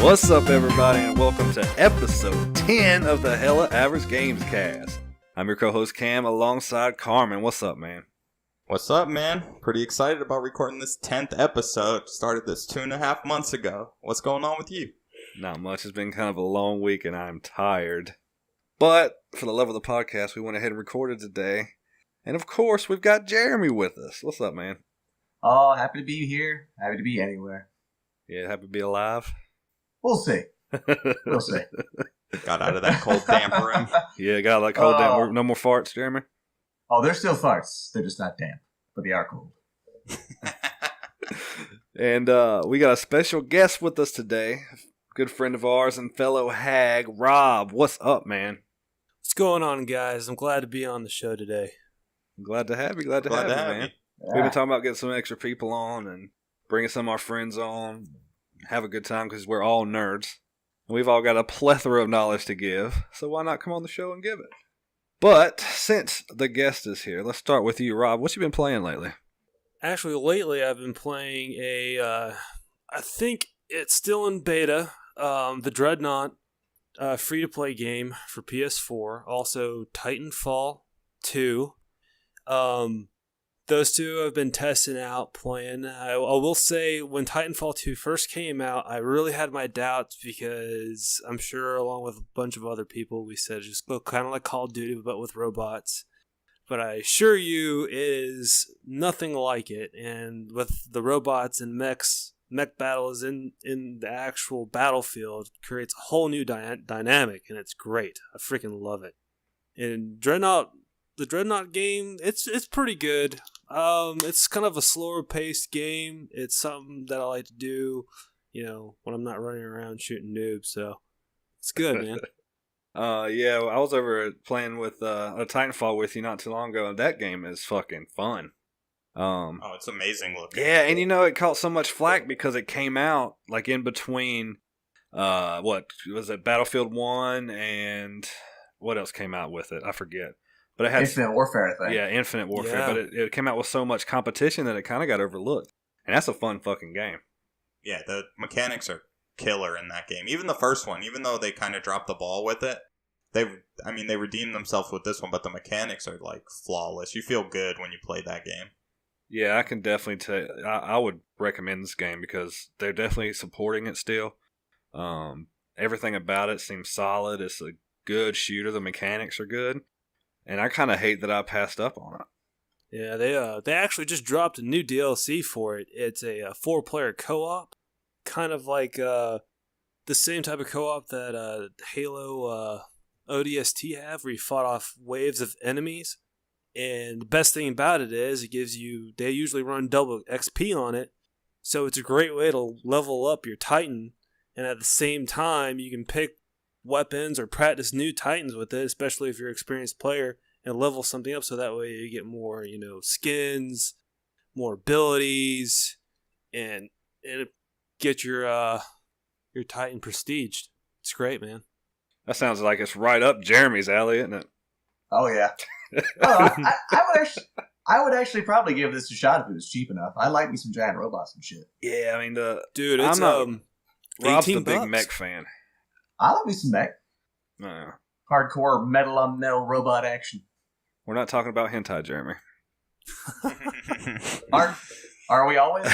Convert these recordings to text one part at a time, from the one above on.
What's up, everybody, and welcome to episode 10 of the Hella Average Gamescast. I'm your co-host Cam alongside Carmen. What's up, man? What's up, man? Pretty excited about recording this 10th episode. Started this 2.5 months ago. What's going on with you? Not much. It's been kind of a long week, and I'm tired. But for the love of the podcast, we went ahead and recorded today. And of course, we've got Jeremy with us. What's up, man? Oh, happy to be here. Happy to be anywhere. Yeah, happy to be alive. We'll see. We'll see. Got out of that cold damp room. Yeah, got like cold damp. No more farts, Jeremy? Oh, they're still farts. They're just not damp, but they are cold. And we got a special guest with us today. Good friend of ours and fellow hag, Rob. What's up, man? What's going on, guys? I'm glad to be on the show today. I'm glad to have you. Glad to have you, man. Yeah. We've been talking about getting some extra people on and bringing some of our friends on. Have a good time because we're all nerds. And we've all got a plethora of knowledge to give. So why not come on the show and give it? But since the guest is here, let's start with you, Rob. What you been playing lately? Actually, lately I've been playing I think it's still in beta, the Dreadnought free-to-play game for PS4. Also, Titanfall 2. Those two I've been testing out, playing. I will say, when Titanfall 2 first came out, I really had my doubts because I'm sure, along with a bunch of other people, we said just look kind of like Call of Duty, but with robots. But I assure you, it is nothing like it. And with the robots and mech battles in the actual battlefield, it creates a whole new dynamic, and it's great. I freaking love it. And the Dreadnought game, it's pretty good. It's kind of a slower paced game. It's something that I like to do, when I'm not running around shooting noobs. So it's good, man. Yeah, I was over playing with a Titanfall with you not too long ago, and that game is fucking fun. It's amazing looking. Yeah, and it caught so much flack because it came out like in between. What was it? Battlefield 1 and what else came out with it? I forget. But it had Infinite Warfare, I think. Yeah, Infinite Warfare. Yeah. But it came out with so much competition that it kind of got overlooked. And that's a fun fucking game. Yeah, the mechanics are killer in that game. Even the first one, even though they kind of dropped the ball with it, they redeemed themselves with this one, but the mechanics are like flawless. You feel good when you play that game. Yeah, I can definitely tell. I would recommend this game because they're definitely supporting it still. Everything about it seems solid. It's a good shooter. The mechanics are good. And I kind of hate that I passed up on it. Yeah, they actually just dropped a new DLC for it. It's a 4-player co-op, kind of like the same type of co-op that Halo ODST have, where you fought off waves of enemies. And the best thing about it is they usually run double XP on it, so it's a great way to level up your Titan. And at the same time, you can pick weapons or practice new Titans with it, especially if you're an experienced player, and level something up so that way you get more, skins, more abilities, and get your Titan prestiged. It's great, man. That sounds like it's right up Jeremy's alley, isn't it? Oh, yeah. I would actually probably give this a shot if it was cheap enough. I like me some giant robots and shit. Yeah, I mean, dude, it's Rob's the $18. big mech fan. I love me some mech. No, Hardcore metal on metal robot action. we're not talking about hentai, Jeremy. Are we always?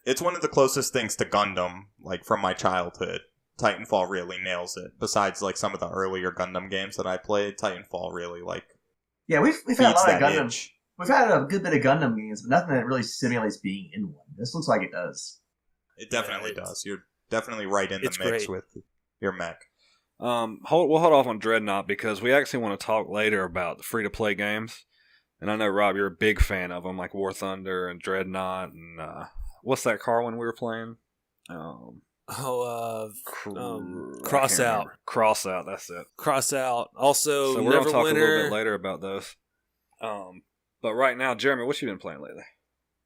It's one of the closest things to Gundam, like from my childhood. Titanfall really nails it. Besides, like some of the earlier Gundam games that I played, Titanfall really Yeah, we've had a lot of Gundam. itch. We've had a good bit of Gundam games, but nothing that really simulates being in one. This looks like it does. It definitely does. You're definitely right in the It's mix great. with your mech. We'll hold off on Dreadnought because we actually want to talk later about the free-to-play games. And I know, Rob, you're a big fan of them, like War Thunder and Dreadnought. And what's that car one we were playing? Cross Out. Cross Out, that's it. Cross Out. Also, So we're going to talk a little Neverwinter. bit later about those. But right now, Jeremy, what you been playing lately?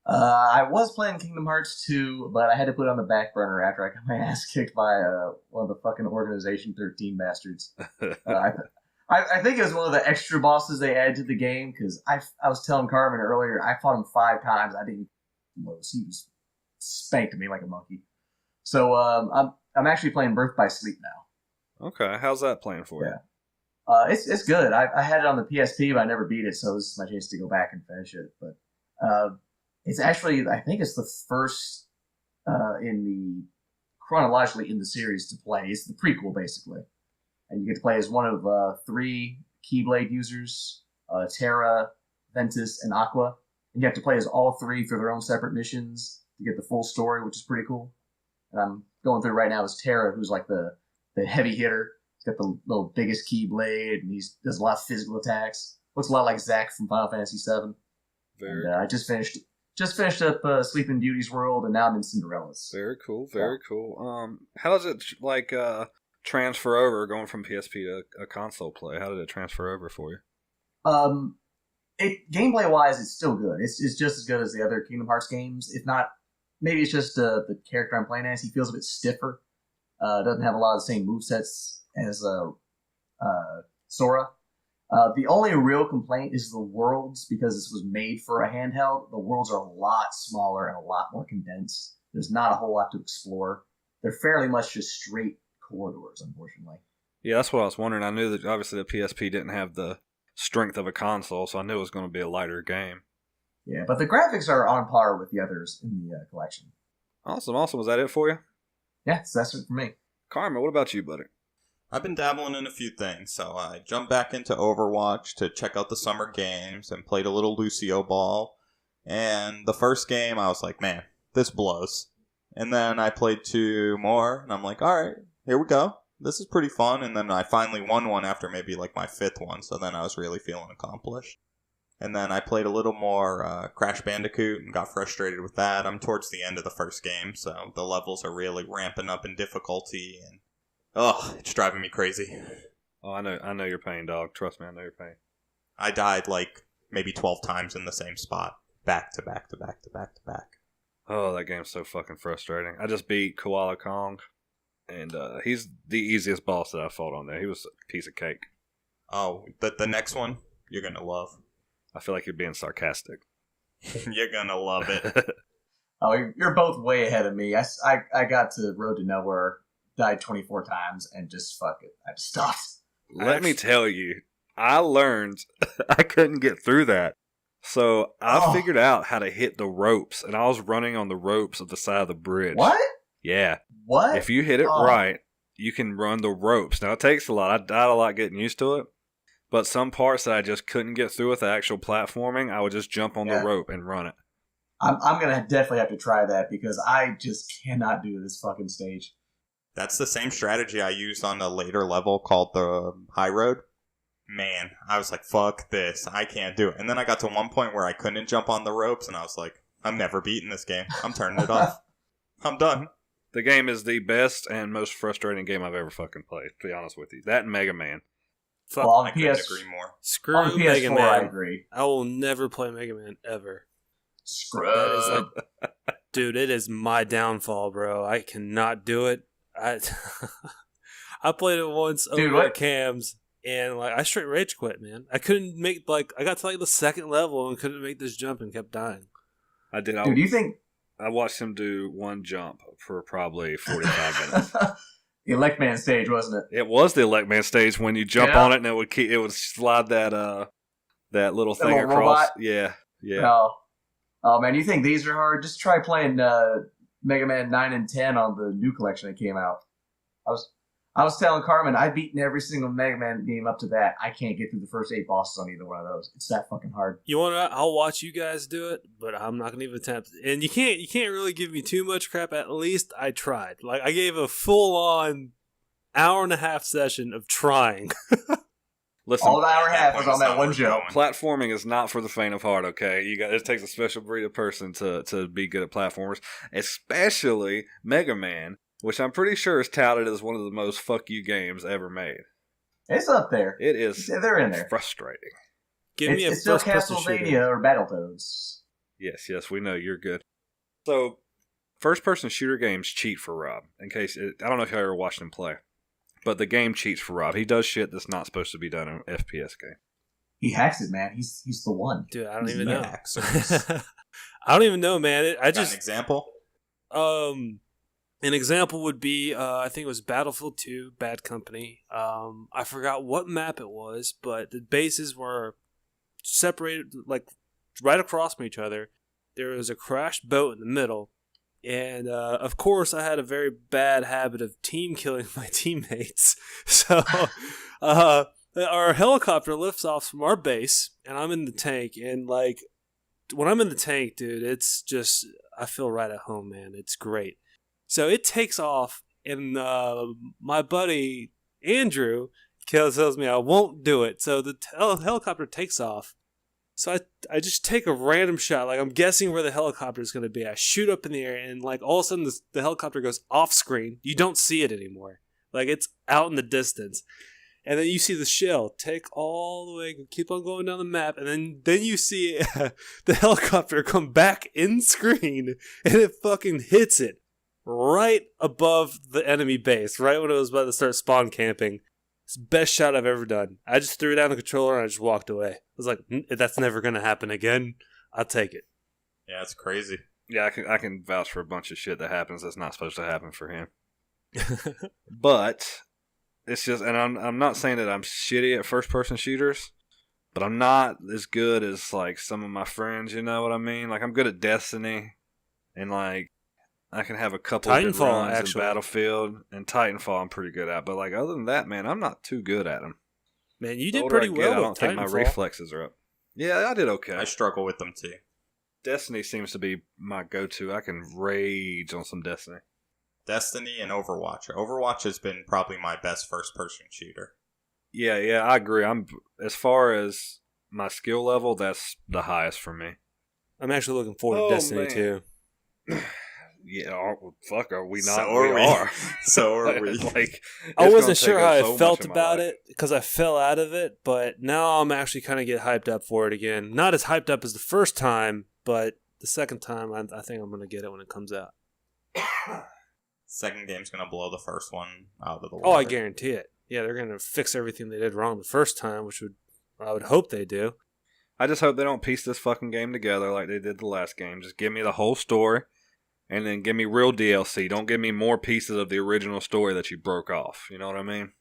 I was playing Kingdom Hearts 2, but I had to put it on the back burner after I got my ass kicked by one of the fucking Organization 13 bastards. I think it was one of the extra bosses they added to the game, because I was telling Carmen earlier, I fought him 5 times. I didn't lose. He was spanked me like a monkey. So I'm actually playing Birth by Sleep now. Okay, how's that playing for you? It's good. I had it on the PSP, but I never beat it, so this is my chance to go back and finish it. But it's actually, I think it's the first chronologically in the series to play. It's the prequel, basically. And you get to play as one of 3 Keyblade users, Terra, Ventus, and Aqua. And you have to play as all 3 through their own separate missions to get the full story, which is pretty cool. And I'm going through right now as Terra, who's like the heavy hitter. He's got the little biggest Keyblade, and he does a lot of physical attacks. Looks a lot like Zack from Final Fantasy VII. And I just finished up Sleeping Beauty's world, and now I'm in Cinderella's. Very cool, very cool. How does it transfer over going from PSP to a console play? How did it transfer over for you? Gameplay wise, it's still good. It's just as good as the other Kingdom Hearts games. If not, maybe it's just the character I'm playing as. He feels a bit stiffer. Doesn't have a lot of the same movesets as Sora. The only real complaint is the worlds, because this was made for a handheld. The worlds are a lot smaller and a lot more condensed. There's not a whole lot to explore. They're fairly much just straight corridors, unfortunately. Yeah, that's what I was wondering. I knew that obviously the PSP didn't have the strength of a console, so I knew it was going to be a lighter game. Yeah, but the graphics are on par with the others in the collection. Awesome. Was that it for you? Yeah, so that's it for me. Karma, what about you, buddy? I've been dabbling in a few things, so I jumped back into Overwatch to check out the summer games and played a little Lucio Ball. And the first game, I was like, man, this blows. And then I played 2 more, and I'm like, alright, here we go. This is pretty fun. And then I finally won one after maybe like my 5th one, so then I was really feeling accomplished. And then I played a little more Crash Bandicoot and got frustrated with that. I'm towards the end of the first game, so the levels are really ramping up in difficulty, and it's driving me crazy. Oh, I know your pain, dog. Trust me, I know your pain. I died like maybe 12 times in the same spot, back to back to back to back to back. Oh, that game's so fucking frustrating. I just beat Koala Kong, and he's the easiest boss that I fought on there. He was a piece of cake. Oh, the next one you're gonna love. I feel like you're being sarcastic. You're gonna love it. Oh, you're both way ahead of me. I got to Road to Nowhere, died 24 times, and just fuck it. I just stopped. Let me tell you, I learned I couldn't get through that. So I figured out how to hit the ropes, and I was running on the ropes of the side of the bridge. What? Yeah. What? If you hit it right, you can run the ropes. Now, it takes a lot. I died a lot getting used to it. But some parts that I just couldn't get through with the actual platforming, I would just jump on the rope and run it. I'm going to definitely have to try that, because I just cannot do this fucking stage. That's the same strategy I used on a later level called the High Road. Man, I was like, fuck this. I can't do it. And then I got to one point where I couldn't jump on the ropes, and I was like, I'm never beating this game. I'm turning it off. I'm done. The game is the best and most frustrating game I've ever fucking played, to be honest with you. That and Mega Man. Fuck, well, I couldn't agree more. Screw on Mega PS4, Man. I agree. I will never play Mega Man ever. Screw. Dude, it is my downfall, bro. I cannot do it. I played it once over at Cam's, and I straight rage quit, man. I couldn't make I got to the 2nd level and couldn't make this jump and kept dying. I did. Dude, do you think I watched him do one jump for probably 45 minutes? The Elect Man stage, wasn't it? It was the Elect Man stage when you jump on it and it would slide that little thing little across. Robot? Yeah. Oh man, you think these are hard? Just try playing Mega Man 9 and 10 on the new collection that came out. I was telling Carmen, I've beaten every single Mega Man game up to that. I can't get through the first 8 bosses on either one of those. It's that fucking hard. You want to? I'll watch you guys do it, but I'm not gonna even attempt. And you can't really give me too much crap. At least I tried. I gave a full on hour and a half session of trying. Listen, all an hour and a half was on that one jump. Platforming is not for the faint of heart. Okay, it takes a special breed of person to be good at platformers, especially Mega Man, which I'm pretty sure is touted as one of the most fuck you games ever made. It's up there. It is. They're in there. Frustrating. It's still Castlevania or Battletoads. Yes, we know you're good. So, first-person shooter games cheat for Rob. I don't know if you ever watched him play, but the game cheats for Rob. He does shit that's not supposed to be done in an FPS game. He hacks it, man. He's the one. Dude, I don't even know. I don't even know, man. Got an example? An example would be, I think it was Battlefield 2, Bad Company. I forgot what map it was, but the bases were separated like right across from each other. There was a crashed boat in the middle. And, of course, I had a very bad habit of team killing my teammates. So, our helicopter lifts off from our base, and I'm in the tank. And, like, when I'm in the tank, dude, it's just, I feel right at home, man. It's great. So it takes off, and my buddy Andrew tells me I won't do it. So the helicopter takes off. So I just take a random shot, like I'm guessing where the helicopter is going to be. I shoot up in the air, and like all of a sudden the helicopter goes off screen. You don't see it anymore. Like it's out in the distance. And then you see the shell take all the way, keep on going down the map, and then you see the helicopter come back in screen, and it fucking hits it right above the enemy base, right when it was about to start spawn camping. It's the best shot I've ever done. I just threw down the controller and I just walked away. I was like, that's never going to happen again. I'll take it. Yeah, it's crazy. Yeah, I can vouch for a bunch of shit that happens that's not supposed to happen for him. But it's just, and I'm not saying that I'm shitty at first-person shooters, but I'm not as good as like some of my friends. You know what I mean? Like I'm good at Destiny, and like I can have a couple of good runs in Battlefield, and Titanfall I'm pretty good at. But like other than that, man, I'm not too good at them. Man, you did pretty well. I don't think my reflexes are up. Yeah, I did okay. I struggle with them too. Destiny seems to be my go-to. I can rage on some Destiny. Destiny and Overwatch. Overwatch has been probably my best first-person shooter. Yeah, I agree. As far as my skill level, that's the highest for me. I'm actually looking forward to Destiny too. Yeah, fuck, are we not? So are we. Are. So are we. Like, I wasn't sure how I felt about it because I fell out of it, but now I'm actually kind of get hyped up for it again. Not as hyped up as the first time, but the second time, I think I'm going to get it when it comes out. Second game's going to blow the first one out of the water. Oh, I guarantee it. Yeah, they're going to fix everything they did wrong the first time, which I would hope they do. I just hope they don't piece this fucking game together like they did the last game. Just give me the whole story. And then give me real DLC. Don't give me more pieces of the original story that you broke off. You know what I mean?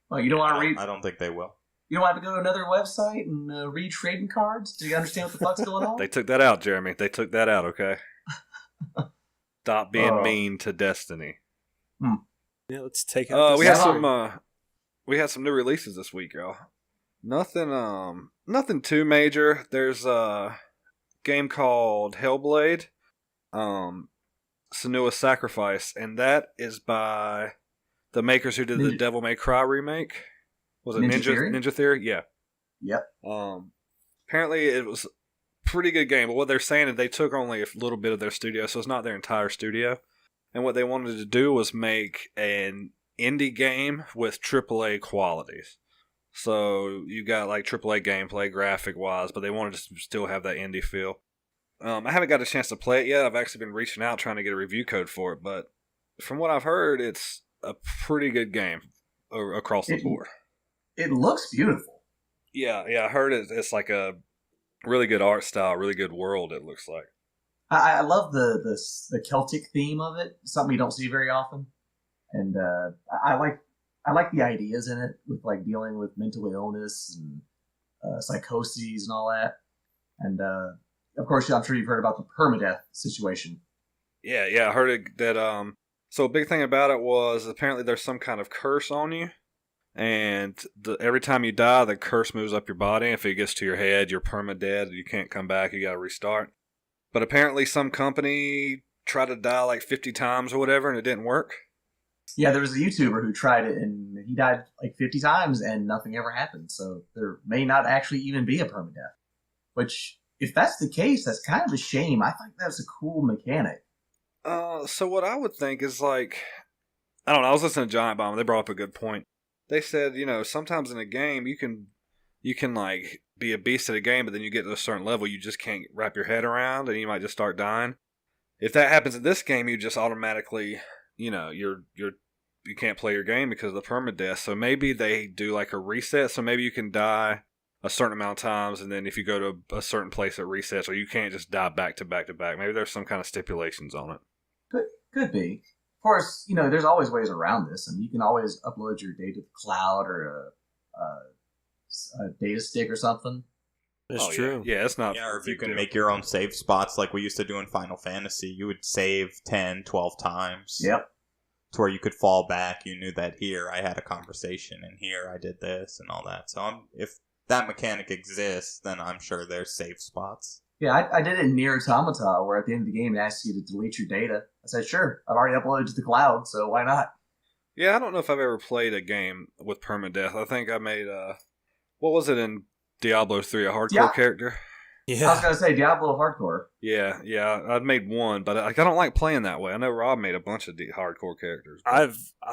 Well, you don't want to read. I don't think they will. You don't have to go to another website and read trading cards? Do you understand what the fuck's going on? They took that out, Jeremy. They took that out, okay? Stop being mean to Destiny. Yeah, let's take it. We had some new releases this week, y'all. Nothing too major. There's a game called Hellblade. Senua's Sacrifice, and that is by the makers who did the Devil May Cry remake. Was it Ninja Theory? Yeah. Yep. Apparently it was a pretty good game, but what they're saying is they took only a little bit of their studio, so it's not their entire studio. And what they wanted to do was make an indie game with AAA qualities. So you got like AAA gameplay, graphic-wise, but they wanted to still have that indie feel. I haven't got a chance to play it yet. I've actually been reaching out trying to get a review code for it, but from what I've heard, it's a pretty good game across the board. It looks beautiful. Yeah, I heard it's like a really good art style, really good world, it looks like. I love the Celtic theme of it, something you don't see very often. And I like the ideas in it with like dealing with mental illness and psychoses and all that. And of course, I'm sure you've heard about the permadeath situation. Yeah, I heard that. So a big thing about it was apparently there's some kind of curse on you, and every time you die, the curse moves up your body. If it gets to your head, you're permadead. You can't come back. You got to restart. But apparently, some company tried to die like 50 times or whatever, and it didn't work. Yeah, there was a YouTuber who tried it, and he died like 50 times, and nothing ever happened. So there may not actually even be a permadeath, which. If that's the case, that's kind of a shame. I think that's a cool mechanic. So what I would think is like, I don't know, I was listening to Giant Bomb, they brought up a good point. They said, sometimes in a game you can like be a beast at a game, but then you get to a certain level you just can't wrap your head around and you might just start dying. If that happens in this game, you just automatically, you can't play your game because of the permadeath. So maybe they do like a reset, so maybe you can die a certain amount of times, and then if you go to a certain place it resets, or you can't just die back to back to back. Maybe there's some kind of stipulations on it. Could be. course, there's always ways around this. I mean, you can always upload your data to the cloud or a data stick or something. That's true. Yeah, it's not. Yeah, or if you can make your own save spots like we used to do in Final Fantasy, you would save 10, 12 times. Yep. To where you could fall back. You knew that here I had a conversation and here I did this and all that. So if that mechanic exists, then I'm sure there's save spots. Yeah, I did it in Nier Automata, where at the end of the game it asks you to delete your data. I said, sure, I've already uploaded to the cloud, so why not? Yeah, I don't know if I've ever played a game with permadeath. I think I made, what was it in Diablo 3, a hardcore character? Yeah. I was going to say Diablo Hardcore. Yeah, I'd made one, but I don't like playing that way. I know Rob made a bunch of hardcore characters. I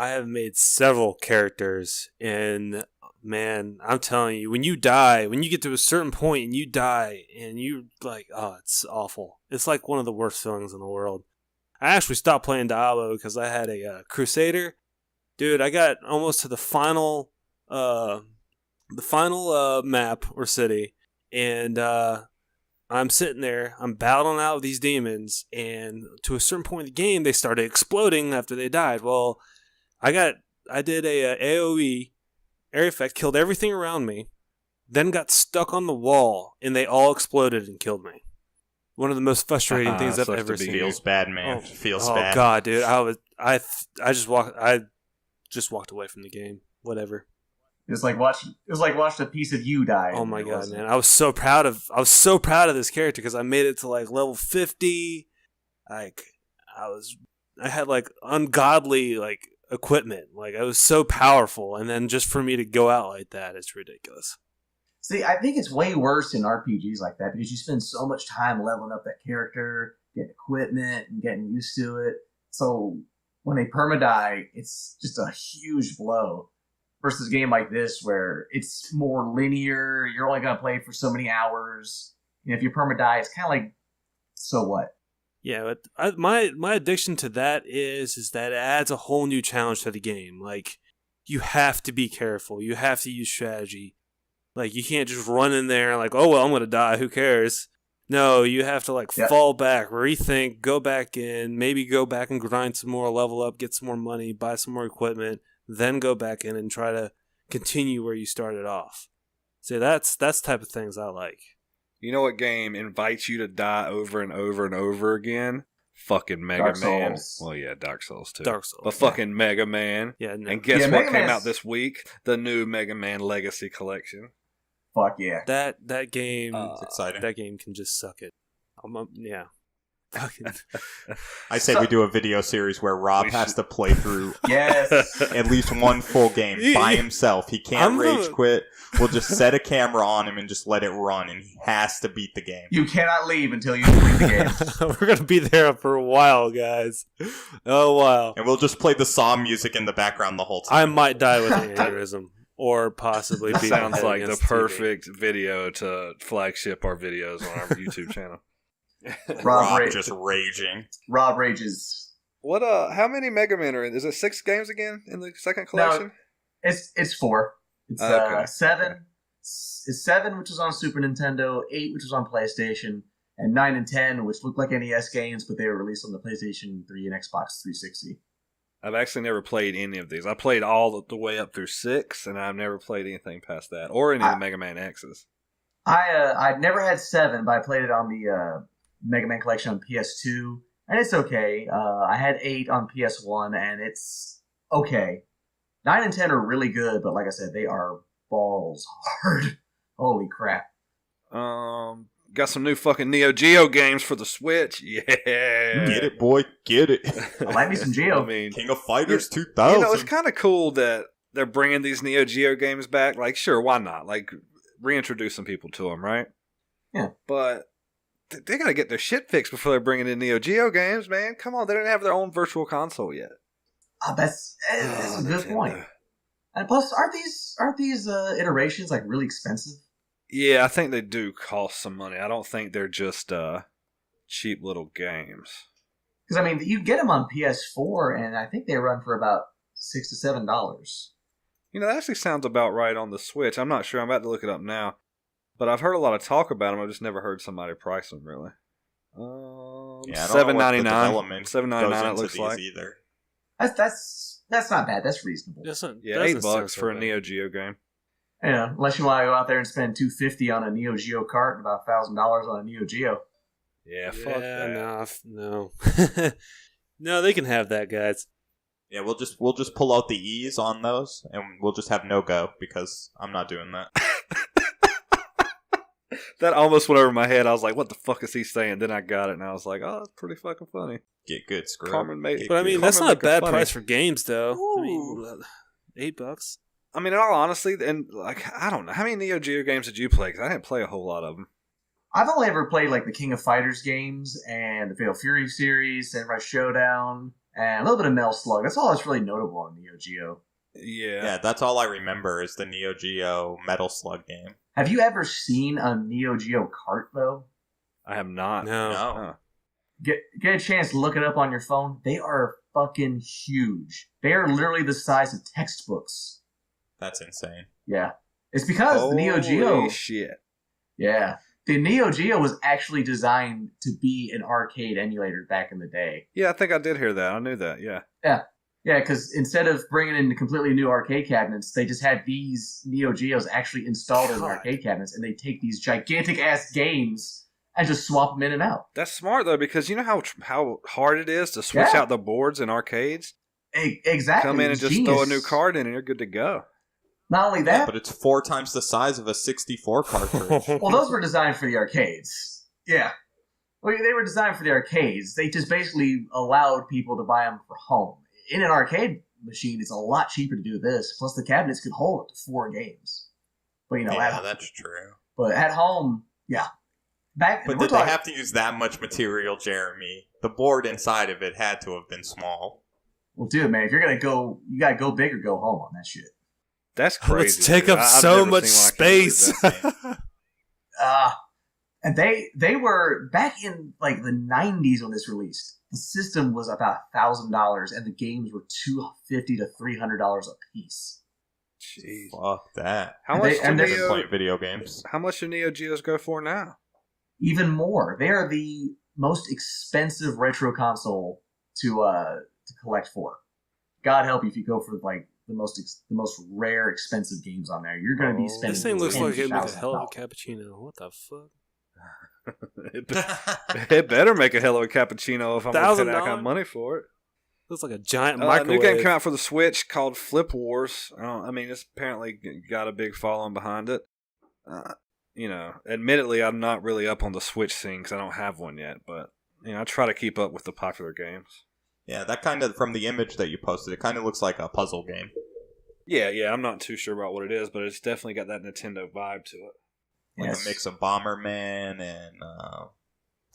have made several characters, and man, I'm telling you, when you get to a certain point and you die, and you like, oh, it's awful. It's like one of the worst feelings in the world. I actually stopped playing Diablo because I had a Crusader. Dude, I got almost to the final map or city, and I'm sitting there, I'm battling out with these demons, and to a certain point in the game, they started exploding after they died. Well, I did a AoE, area effect, killed everything around me, then got stuck on the wall, and they all exploded and killed me. One of the most frustrating things I've ever seen. Feels bad, man. Feels bad. Oh god, dude, I just walked away from the game. Whatever. It was like watching a piece of you die. Oh my god, man! I was so proud of this character because I made it to like level 50. Like I had like ungodly like equipment. Like I was so powerful, and then just for me to go out like that, it's ridiculous. See, I think it's way worse in RPGs like that because you spend so much time leveling up that character, getting equipment, and getting used to it. So when they perma-die, it's just a huge blow. Versus a game like this where it's more linear, you're only going to play for so many hours. If you perma-die, it's kind of like, so what? Yeah, but my addiction to that is that it adds a whole new challenge to the game. Like, you have to be careful. You have to use strategy. Like, you can't just run in there like, oh, well, I'm going to die. Who cares? No, you have to, fall back, rethink, go back in, maybe go back and grind some more, level up, get some more money, buy some more equipment, then go back in and try to continue where you started off. So that's the type of things I like. You know what game invites you to die over and over and over again? Fucking Mega Dark Man. Souls. Well, yeah, Dark Souls too. Dark Souls. But fucking Mega Man. Yeah, no. And guess what Mega came Man's... out this week? The new Mega Man Legacy Collection. Fuck yeah. That game, it's exciting. That game can just suck it. Yeah. Fucking. I say we do a video series where Rob has to play through yes. at least one full game by himself. He can't rage quit. We'll just set a camera on him and just let it run, and he has to beat the game. You cannot leave until you beat the game. We're going to be there for a while, guys. Oh, wow. And we'll just play the Saw music in the background the whole time. I might die with an aneurysm. Or possibly be Sounds like the perfect video to flagship our videos on our YouTube channel. Rob just raging. Rob rages. What? How many Mega Man are in? Is it 6 games again in the second collection? No, it's 4. It's okay. 7. Okay. It's 7, which was on Super Nintendo. 8, which was on PlayStation, and 9 and 10, which looked like NES games, but they were released on the PlayStation 3 and Xbox 360. I've actually never played any of these. I played all the way up through 6, and I've never played anything past that, or any of the Mega Man X's. I'd never had 7, but I played it on the Mega Man Collection on PS2, and it's okay. I had 8 on PS1, and it's okay. 9 and 10 are really good, but like I said, they are balls hard. Holy crap. Got some new fucking Neo Geo games for the Switch. Yeah. Get it, boy. Get it. I like me some Geo. I mean, King of Fighters 2000. it's kind of cool that they're bringing these Neo Geo games back. Like, sure, why not? Like, reintroduce some people to them, right? Yeah. But they got to get their shit fixed before they're bringing in Neo Geo games, man. Come on, they don't have their own virtual console yet. That's a good point. And plus, aren't these iterations like really expensive? Yeah, I think they do cost some money. I don't think they're just cheap little games. Because I mean, you get them on PS4, and I think they run for about $6 to $7. You know, that actually sounds about right on the Switch. I'm not sure. I'm about to look it up now. But I've heard a lot of talk about them. I've just never heard somebody price them, really. Yeah, $7.99. $7.99 $7.99 it looks like. Either. That's not bad. That's reasonable. Yeah, $8 for a Neo Geo game. Yeah, unless you want to go out there and spend $250 on a Neo Geo cart and about $1,000 on a Neo Geo. Yeah, fuck that. No. No, they can have that, guys. Yeah, we'll just pull out the E's on those, and we'll just have no go because I'm not doing that. That almost went over my head. I was like, "What the fuck is he saying?" Then I got it, and I was like, "Oh, it's pretty fucking funny." Get good, screw. Carmen made, But I mean, Carmen that's not a make it bad funny. price for games, though. I mean, $8. I mean, in all honesty, and like, I don't know how many Neo Geo games did you play? Because I didn't play a whole lot of them. I've only ever played like the King of Fighters games and the Fatal Fury series, Samurai Showdown, and a little bit of Metal Slug. That's all that's really notable on Neo Geo. Yeah, that's all I remember is the Neo Geo Metal Slug game. Have you ever seen a Neo Geo cart, though? I have not. No. Huh. Get a chance to look it up on your phone. They are fucking huge. They are literally the size of textbooks. That's insane. Yeah. It's because the Neo Geo... Holy shit. Yeah. The Neo Geo was actually designed to be an arcade emulator back in the day. Yeah, I think I did hear that. I knew that, yeah. Yeah, because instead of bringing in completely new arcade cabinets, they just had these Neo Geos actually installed in the arcade cabinets, and they take these gigantic-ass games and just swap them in and out. That's smart, though, because you know how hard it is to switch out the boards in arcades? Exactly. Come in and just throw a new card in and you're good to go. Not only that... Yeah, but it's 4 times the size of a 64 cartridge. Well, those were designed for the arcades. Yeah. Well, they were designed for the arcades. They just basically allowed people to buy them for home. In an arcade machine, it's a lot cheaper to do this. Plus, the cabinets could hold up to 4 games. But, that's true. But at home, yeah. But did they have to use that much material, Jeremy? The board inside of it had to have been small. Well, dude, man, if you're going to go, you got to go big or go home on that shit. That's crazy. Let's take up so much space. And they were back in like the 90s when this released. The system was about $1,000, and the games were $250 to $300 a piece. Jeez, fuck that! How much do play video games? How much do Neo Geos go for now? Even more. They are the most expensive retro console to collect for. God help you if you go for like the most rare, expensive games on there. You're going to be spending. This thing looks like it would make a hell of a cappuccino. What the fuck? It better make a hell of a cappuccino if I'm going to pay that kind of money for it. Looks like a giant microwave. A new game came out for the Switch called Flip Wars. I mean, it's apparently got a big following behind it. Admittedly, I'm not really up on the Switch scene because I don't have one yet. But I try to keep up with the popular games. Yeah, that kind of, from the image that you posted, it kind of looks like a puzzle game. Yeah, I'm not too sure about what it is, but it's definitely got that Nintendo vibe to it. Like a mix of Bomberman and,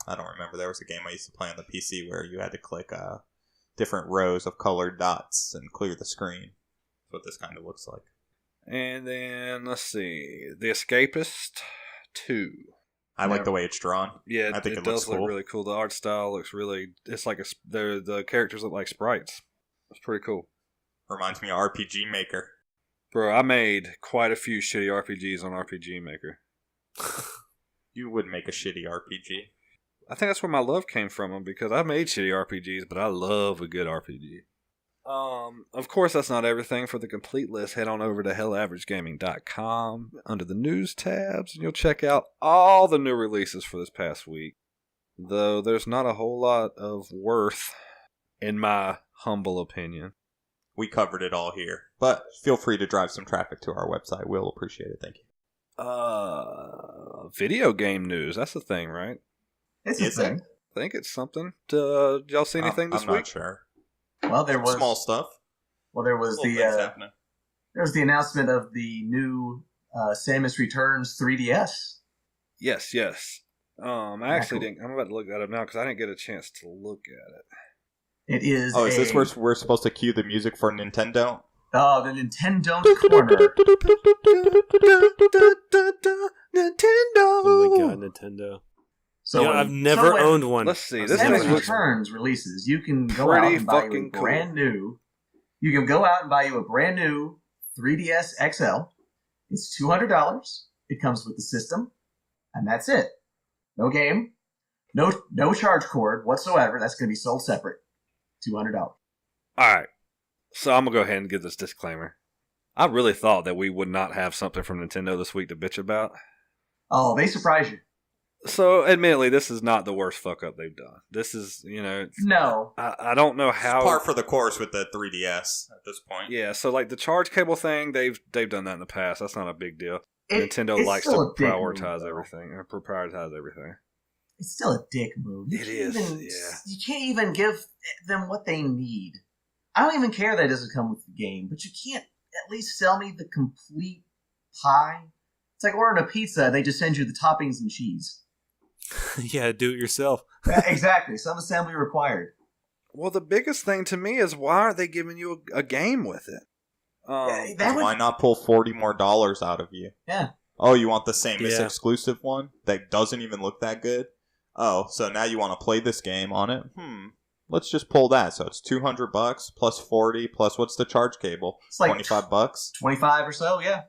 I don't remember, there was a game I used to play on the PC where you had to click different rows of colored dots and clear the screen. That's what this kind of looks like. And then, let's see, The Escapist 2. I like the way it's drawn. Yeah, I think it looks does look cool. really cool. The art style looks really... It's like the characters look like sprites. It's pretty cool. Reminds me of RPG Maker. Bro, I made quite a few shitty RPGs on RPG Maker. You would make a shitty RPG. I think that's where my love came from, because I made shitty RPGs, but I love a good RPG. Of course, that's not everything. For the complete list, head on over to hellaveragegaming.com under the news tabs, and you'll check out all the new releases for this past week. Though there's not a whole lot of worth, in my humble opinion. We covered it all here, but feel free to drive some traffic to our website. We'll appreciate it. Thank you. Video game news. That's the thing, right? It's a thing. I think it's something. Y'all see anything this week? I'm not sure. Well, there was small stuff. Well, there was there was the announcement of the new Samus Returns 3DS. Yes. I actually didn't. I'm about to look that up now because I didn't get a chance to look at it. It is. Oh, is this where we're supposed to cue the music for Nintendo? Oh, the Nintendo corner. Nintendo. Oh my god, Nintendo. So I've never owned one. Let's see. This Samus thing looks Returns releases. You can go out and buy you a brand new. You can go out and buy you a brand new 3DS XL. It's $200. It comes with the system, and that's it. No game, no charge cord whatsoever. That's going to be sold separate. $200. Alright, so I'm going to go ahead and give this disclaimer. I really thought that we would not have something from Nintendo this week to bitch about. Oh, they surprise you. So, admittedly, this is not the worst fuck up they've done. This is, No. I don't know how. It's par for the course with the 3DS at this point. Yeah, so like the charge cable thing, they've done that in the past. That's not a big deal. Nintendo it's likes still to a dick prioritize move, everything or prioritize everything. It's still a dick move. It is, yeah. You can't even give them what they need. I don't even care that it doesn't come with the game, but you can't at least sell me the complete pie. It's like ordering a pizza, they just send you the toppings and cheese. Yeah, do it yourself. Yeah, exactly. Some assembly required. Well, the biggest thing to me is why aren't they giving you a game with it? Why not pull $40 more out of you? Yeah. Oh, you want the same Yeah. exclusive one that doesn't even look that good? Oh, so now you want to play this game on it? Let's just pull that. So it's $200 plus 40 plus what's the charge cable? It's like $25. 25 or so, yeah.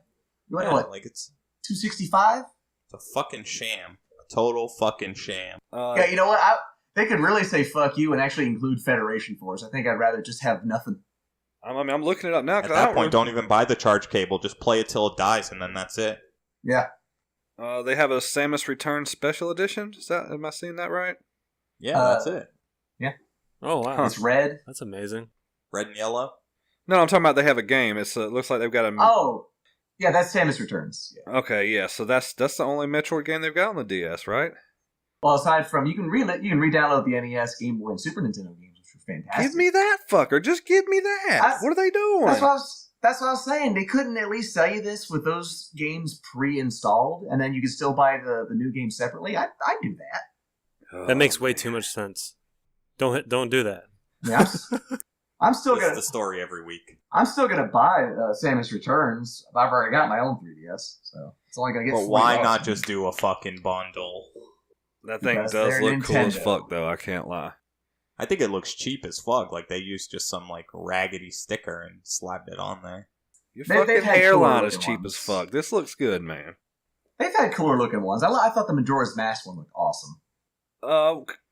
You want what? Like it's $265? a fucking sham. A total fucking sham. Yeah, you know what? They could really say fuck you and actually include Federation Force. I think I'd rather just have nothing. I'm looking it up now. At that point, don't even buy the charge cable. Just play it till it dies, and then that's it. Yeah. They have a Samus Return Special Edition. Am I seeing that right? Yeah, that's it. Oh, wow. It's red. That's amazing. Red and yellow. No, I'm talking about they have a game. It looks like they've got a. Oh, yeah, that's Samus Returns. Yeah. Okay, yeah. So that's the only Metroid game they've got on the DS, right? Well, aside from you can re-download the NES, Game Boy, and Super Nintendo games, which are fantastic. Give me that fucker. Just give me that. What are they doing? That's what I was saying. They couldn't at least sell you this with those games pre-installed, and then you could still buy the new game separately. I'd do that. That makes way too much sense. Don't do that. Yeah, I'm still This gonna. is the story every week. I'm still gonna buy Samus Returns. I've already got my own 3DS, so it's only gonna get. But why not just do a fucking bundle? That thing Because does they're look cool as Nintendo. fuck, though. I can't lie. I think it looks cheap as fuck. Like they used just some like raggedy sticker and slapped it on there. Your They've fucking had hairline cooler is looking cheap ones. as fuck. This looks good, man. They've had cooler looking ones. I thought the Majora's Mask one looked awesome.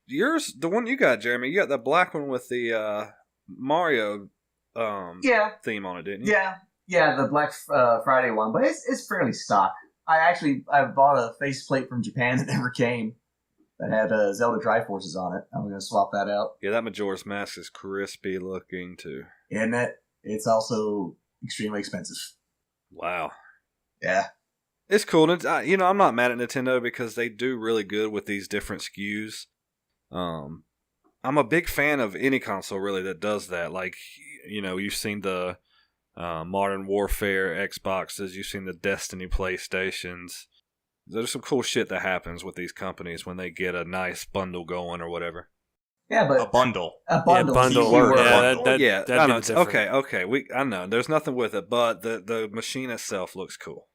Yours, the one you got, Jeremy. You got the black one with the Mario Yeah, theme on it, didn't you? yeah, the Black Friday one, but it's fairly stock. I bought a faceplate from Japan that never came that had Zelda Triforces on it. I'm gonna swap that out. Yeah, that Majora's Mask is crispy looking too. And it's also extremely expensive. Wow. Yeah. It's cool. I'm not mad at Nintendo because they do really good with these different SKUs. I'm a big fan of any console really that does that. Like, you've seen the Modern Warfare Xboxes, you've seen the Destiny PlayStations. There's some cool shit that happens with these companies when they get a nice bundle going or whatever. Yeah, but A bundle. a bundle. Yeah, bundle. Keyword Yeah, bundle. Yeah, that'd I be know. the difference. Okay. I know. There's nothing with it, but the machine itself looks cool.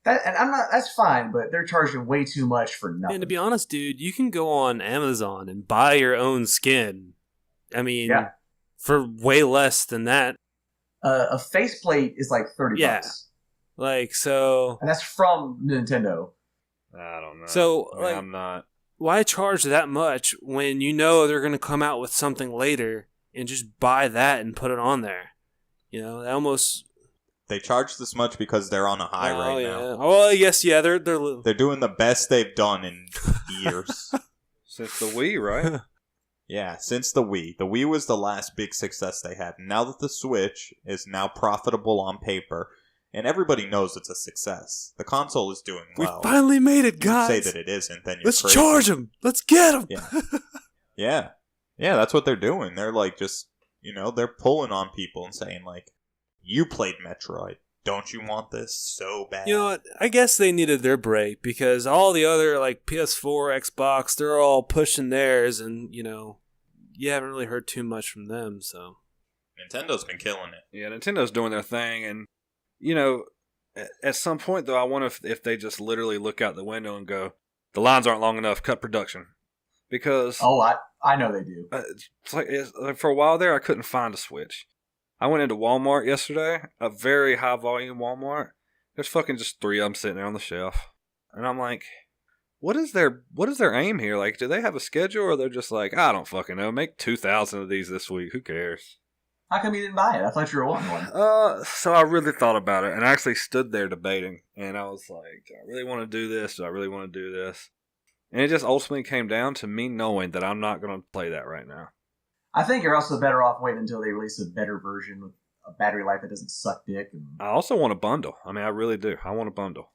And I'm not. That's fine, but they're charging way too much for nothing. And to be honest, dude, you can go on Amazon and buy your own skin. I mean, Yeah. for way less than that. A faceplate is like $30. Yeah. Like, so... And that's from Nintendo. I don't know. So, I mean, like- I'm not. Why charge that much when you know they're going to come out with something later and just buy that and put it on there? That almost... They charge this much because they're on a high right yeah. now. Oh, yes, yeah, they're They're doing the best they've done in years. Since the Wii, right? Yeah, since the Wii. The Wii was the last big success they had. Now that the Switch is now profitable on paper, and everybody knows it's a success, the console is doing We well. finally made it, You guys. say that it isn't, then you're Let's crazy. charge them. Let's get them. Yeah. Yeah, that's what they're doing. They're like just, they're pulling on people and saying like, you played Metroid. Don't you want this so bad? You know what? I guess they needed their break because all the other like PS4, Xbox, they're all pushing theirs, and you haven't really heard too much from them. So Nintendo's been killing it. Yeah, Nintendo's doing their thing, and at some point though, I wonder if they just literally look out the window and go, "The lines aren't long enough. Cut production." Because I know they do. it's like for a while there, I couldn't find a Switch. I went into Walmart yesterday, a very high volume Walmart. There's fucking just 3 of them sitting there on the shelf, and I'm like, what is their aim here? Like, do they have a schedule, or they're just like, I don't fucking know, make 2,000 of these this week? Who cares? How come you didn't buy it? I thought you were wanting one. So I really thought about it, and I actually stood there debating, and I was like, do I really want to do this? Do I really want to do this? And it just ultimately came down to me knowing that I'm not going to play that right now. I think you're also better off waiting until they release a better version with a battery life that doesn't suck dick. And I also want a bundle. I mean, I really do. I want a bundle.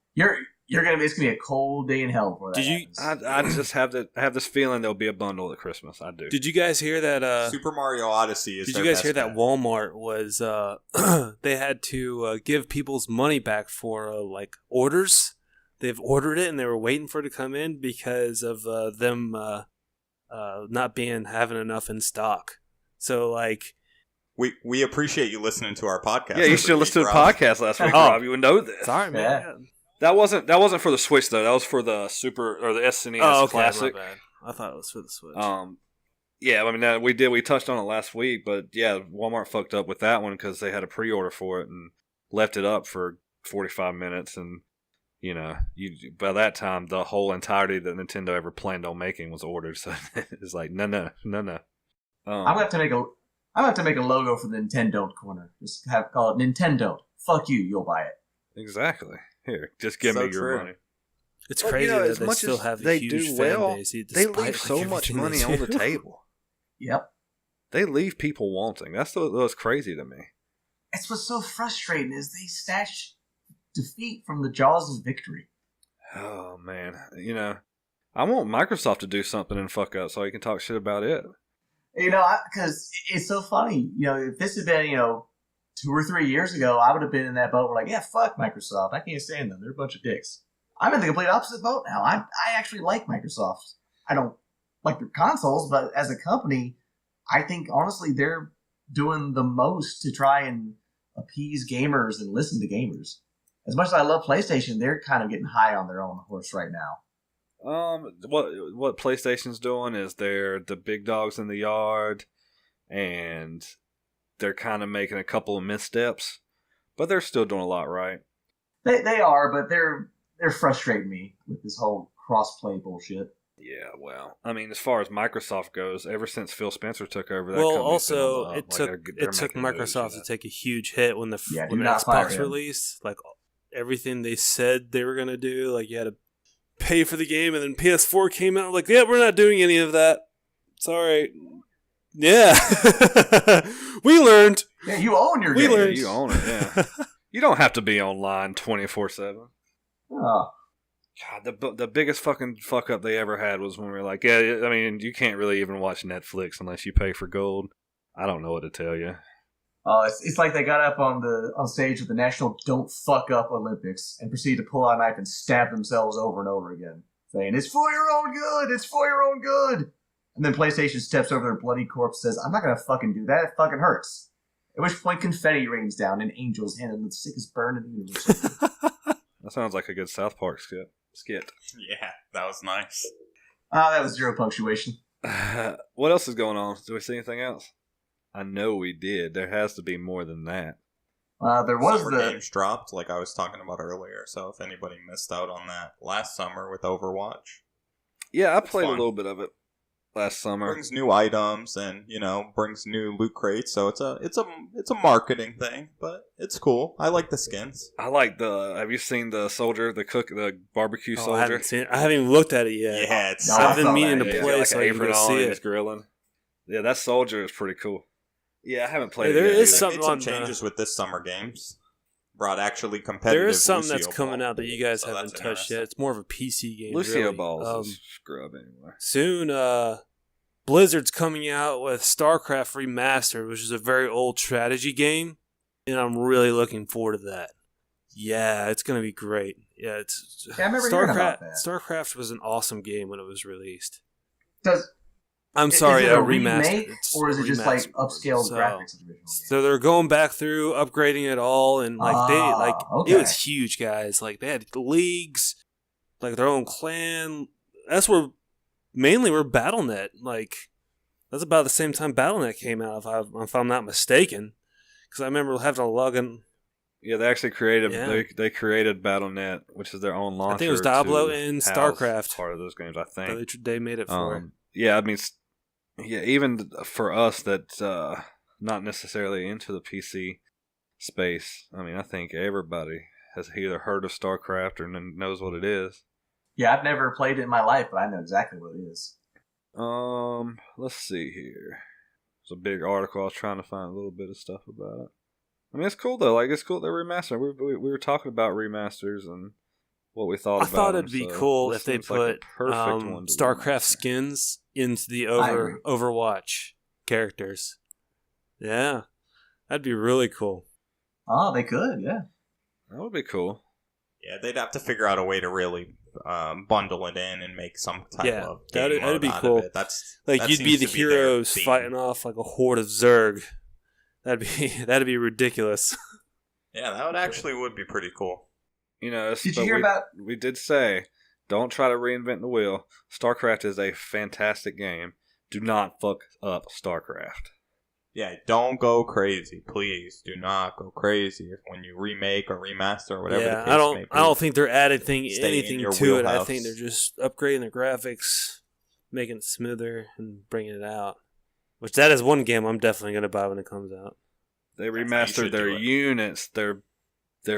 it's gonna be a cold day in hell for that. I just have this feeling there'll be a bundle at Christmas. I do. Did you guys hear that? Super Mario Odyssey is. Did you guys hear that Walmart was? They had to give people's money back for like orders. They've ordered it and they were waiting for it to come in because of them not having enough in stock. So like. We appreciate you listening to our podcast. Yeah, you should listen to the podcast last week, Rob. You would know this. Sorry, man. Yeah. That wasn't for the Switch though. That was for the Super or the SNES Classic. My bad. I thought it was for the Switch. Yeah, I mean we touched on it last week, but yeah, Walmart fucked up with that one because they had a pre-order for it and left it up for 45 minutes, and you know, by that time the whole entirety that Nintendo ever planned on making was ordered. So it's like no. I'm gonna have to make a logo for the Nintendo corner. Just call it Nintendo. Fuck you, you'll buy it. Exactly. Here, just give me your money. It's crazy that they still have a huge fan base. They leave so much money on the table. Yep. They leave people wanting. That's what's crazy to me. It's what's so frustrating is they snatch defeat from the jaws of victory. Oh man, you know, I want Microsoft to do something and fuck up so you can talk shit about it. You know, because it's so funny. You know, if this had been 2 or 3 years ago, I would have been in that boat. Where like, yeah, fuck Microsoft. I can't stand them. They're a bunch of dicks. I'm in the complete opposite boat now. I actually like Microsoft. I don't like their consoles, but as a company, I think honestly they're doing the most to try and appease gamers and listen to gamers. As much as I love PlayStation, they're kind of getting high on their own horse right now. What PlayStation's doing is they're the big dogs in the yard, and they're kind of making a couple of missteps, but they're still doing a lot right. They are, but they're frustrating me with this whole cross-play bullshit. Yeah, well, I mean, as far as Microsoft goes, ever since Phil Spencer took over, that also it took Microsoft to take a huge hit when the Xbox released. Like everything they said they were gonna do, like you had to pay for the game, and then PS4 came out. Like, yeah, we're not doing any of that. Sorry. Yeah, we learned. Yeah, you own your game. Learned. You own it. Yeah, you don't have to be online 24/7. Oh. God, the biggest fucking fuck up they ever had was when we were like, yeah, I mean, you can't really even watch Netflix unless you pay for gold. I don't know what to tell you. It's like they got up on stage with the National Don't Fuck Up Olympics and proceeded to pull out a knife and stab themselves over and over again, saying, "It's for your own good! It's for your own good!" And then PlayStation steps over their bloody corpse and says, "I'm not going to fucking do that. It fucking hurts." At which point confetti rains down and angels hand them the sickest burn in the universe. That sounds like a good South Park skit. Yeah, that was nice. That was 0 punctuation. What else is going on? Do we see anything else? I know we did. There has to be more than that. There was Summer games dropped, like I was talking about earlier. So if anybody missed out on that last summer with Overwatch, yeah, I played a little bit of it last summer. Brings new items and brings new loot crates. So it's a marketing thing, but it's cool. I like the skins. I like the. Have you seen the soldier, the barbecue soldier? I haven't seen it. I haven't even looked at it yet. Yeah, I've been meaning to play, like so I can go see it. He's grilling. Yeah, that soldier is pretty cool. Yeah, I haven't played. There it yet is either. something some changes with this summer games. Brought actually competitive. There is something Lucio that's coming Ball. out that you guys haven't touched yet. It's more of a PC game. Lucio really. Ball is scrub anyway. Soon, Blizzard's coming out with StarCraft Remastered, which is a very old strategy game, and I'm really looking forward to that. Yeah, it's gonna be great. Yeah, I remember hearing about that. StarCraft was an awesome game when it was released. Is it a remake, or is it just like upscaled graphics of the original game? So they're going back through, upgrading it all, and okay. It was huge, guys. Like they had leagues, like their own clan. That's mainly where BattleNet. Like that's about the same time BattleNet came out, if I'm not mistaken. Because I remember having to log in. Yeah, they actually created they created BattleNet, which is their own launcher. I think it was Diablo and StarCraft. Part of those games, I think they made it for it. Yeah, I mean, yeah, even for us that not necessarily into the PC space, I mean, I think everybody has either heard of StarCraft or knows what it is. Yeah, I've never played it in my life, but I know exactly what it is. Let's see here. It's a big article. I was trying to find a little bit of stuff about it. I mean, it's cool though. Like, it's cool they're remastering. We were talking about remasters and what we thought. I thought it'd be cool if they put StarCraft skins into the Overwatch characters. Yeah, that'd be really cool. Oh, they could, yeah. That would be cool. Yeah, they'd have to figure out a way to really bundle it in and make some type of game that'd be mode cool. out of it. Like, you'd be the heroes fighting off like a horde of Zerg. That'd be ridiculous. Yeah, that would be pretty cool. You know, did you hear about? We did say, don't try to reinvent the wheel. StarCraft is a fantastic game. Do not fuck up StarCraft. Yeah, don't go crazy, please. Do not go crazy when you remake or remaster or whatever. Yeah, the case may be. I don't think they're adding anything to it. I wheelhouse. think they're just upgrading the graphics, making it smoother, and bringing it out. Which that is one game I'm definitely going to buy when it comes out. They remastered their units, their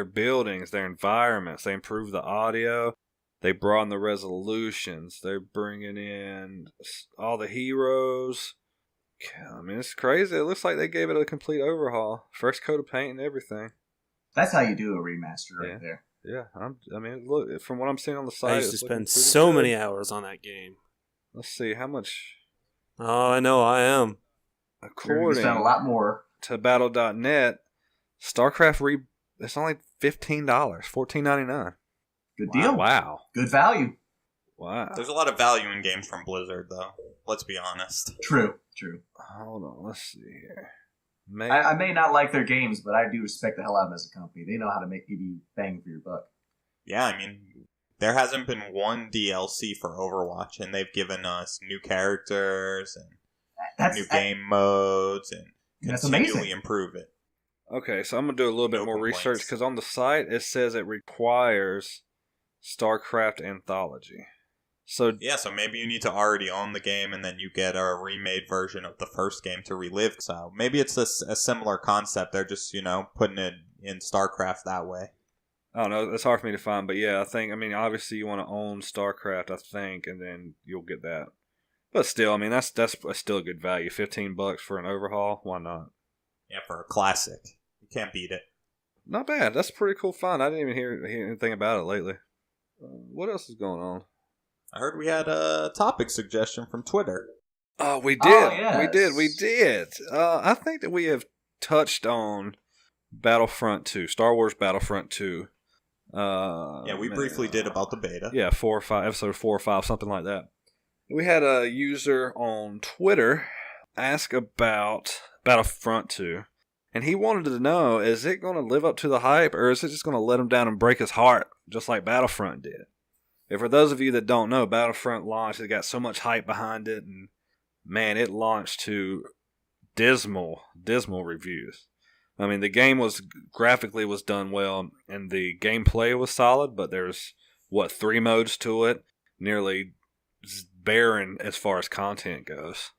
buildings, their environments. They improved the audio. They broadened the resolutions. They're bringing in all the heroes. I mean, it's crazy. It looks like they gave it a complete overhaul. Fresh coat of paint and everything. That's how you do a remaster right there. Yeah, I mean, look, from what I'm seeing on the site, I used to spend so many hours on that game. Let's see, how much... Oh, I know, I am. According a lot more to Battle.net, StarCraft it's only $15, $14.99. Good deal. Wow. Good value. Wow. There's a lot of value in games from Blizzard, though. Let's be honest. True. Hold on, let's see here. I may not like their games, but I do respect the hell out of them as a company. They know how to give you bang for your buck. Yeah, I mean, there hasn't been one DLC for Overwatch, and they've given us new characters and new game modes and continually improve it. Okay, so I'm going to do a little bit more research, because on the site it says it requires StarCraft Anthology. So maybe you need to already own the game, and then you get a remade version of the first game to relive. So maybe it's a similar concept. They're just, putting it in StarCraft that way. I don't know. It's hard for me to find, but yeah, obviously you want to own StarCraft, I think, and then you'll get that. But still, I mean, that's still a good value. $15 for an overhaul. Why not? Yeah, for a classic. You can't beat it. Not bad. That's a pretty cool find. I didn't even hear anything about it lately. What else is going on? I heard we had a topic suggestion from Twitter. Oh, we did. Oh, yes. We did. I think that we have touched on Battlefront 2, Star Wars Battlefront 2. We briefly did about the beta. Yeah, episode 4 or 5, something like that. We had a user on Twitter ask about Battlefront 2, and he wanted to know, is it going to live up to the hype, or is it just going to let him down and break his heart, just like Battlefront did? And for those of you that don't know, Battlefront launched, it got so much hype behind it, and man, it launched to dismal reviews. I mean, the game graphically was done well, and the gameplay was solid, but there's, 3 modes to it, nearly barren as far as content goes.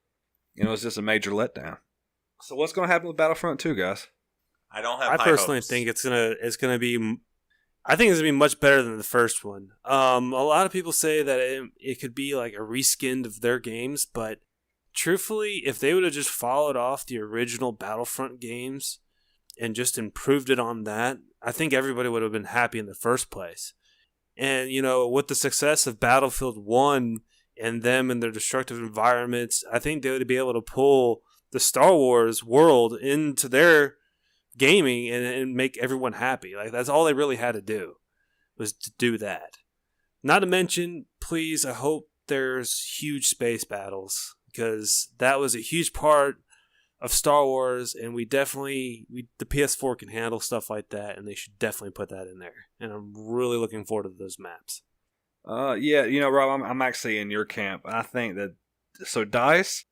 It was just a major letdown. So what's going to happen with Battlefront 2, guys? I personally think it's gonna be. I think it's gonna be much better than the first one. A lot of people say that it could be like a reskin of their games, but truthfully, if they would have just followed off the original Battlefront games and just improved it on that, I think everybody would have been happy in the first place. And with the success of Battlefield 1 and them and their destructive environments, I think they would be able to pull the Star Wars world into their gaming and make everyone happy. Like, that's all they really had to do, was to do that. Not to mention, please, I hope there's huge space battles, because that was a huge part of Star Wars, and the PS4 can handle stuff like that, and they should definitely put that in there. And I'm really looking forward to those maps. Rob, I'm actually in your camp. I think that DICE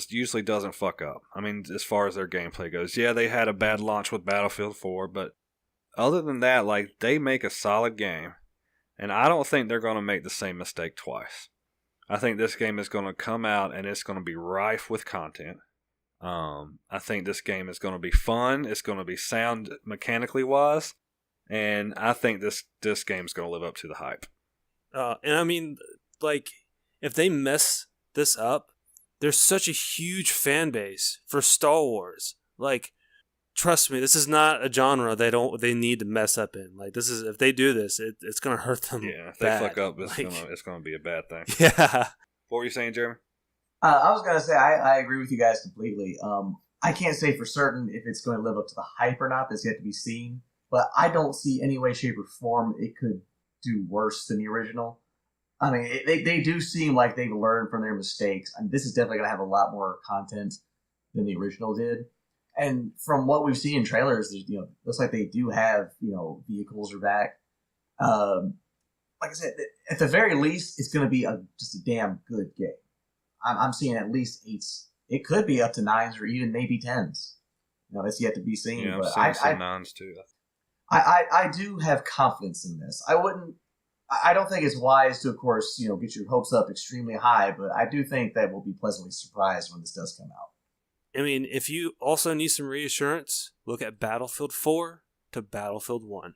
usually doesn't fuck up. I mean, as far as their gameplay goes, yeah, they had a bad launch with Battlefield 4, but other than that, they make a solid game, and I don't think they're going to make the same mistake twice. I think this game is going to come out and it's going to be rife with content. I think this game is going to be fun. It's going to be sound mechanically wise, and I think this game is going to live up to the hype. And I mean, like, if they mess this up, there's such a huge fan base for Star Wars. Like, trust me, this is not a genre they need to mess up in. Like, this is, if they do this, it's gonna hurt them. Yeah, if bad. they fuck up, Like, it's gonna be a bad thing. Yeah. What were you saying, Jeremy? I was going to say, I agree with you guys completely. I can't say for certain if it's going to live up to the hype or not. That's yet to be seen. But I don't see any way, shape, or form it could do worse than the original. I mean, they do seem like they've learned from their mistakes. I mean, this is definitely going to have a lot more content than the original did. And from what we've seen in trailers, looks like they do have, vehicles are back. Like I said, at the very least, it's going to be just a damn good game. I'm seeing at least 8s. It could be up to 9s or even maybe 10s. That's yet to be seen. Yeah, but I'm seeing some 9s too. I do have confidence in this. I don't think it's wise to, of course, get your hopes up extremely high, but I do think that we'll be pleasantly surprised when this does come out. I mean, if you also need some reassurance, look at Battlefield 4 to Battlefield 1.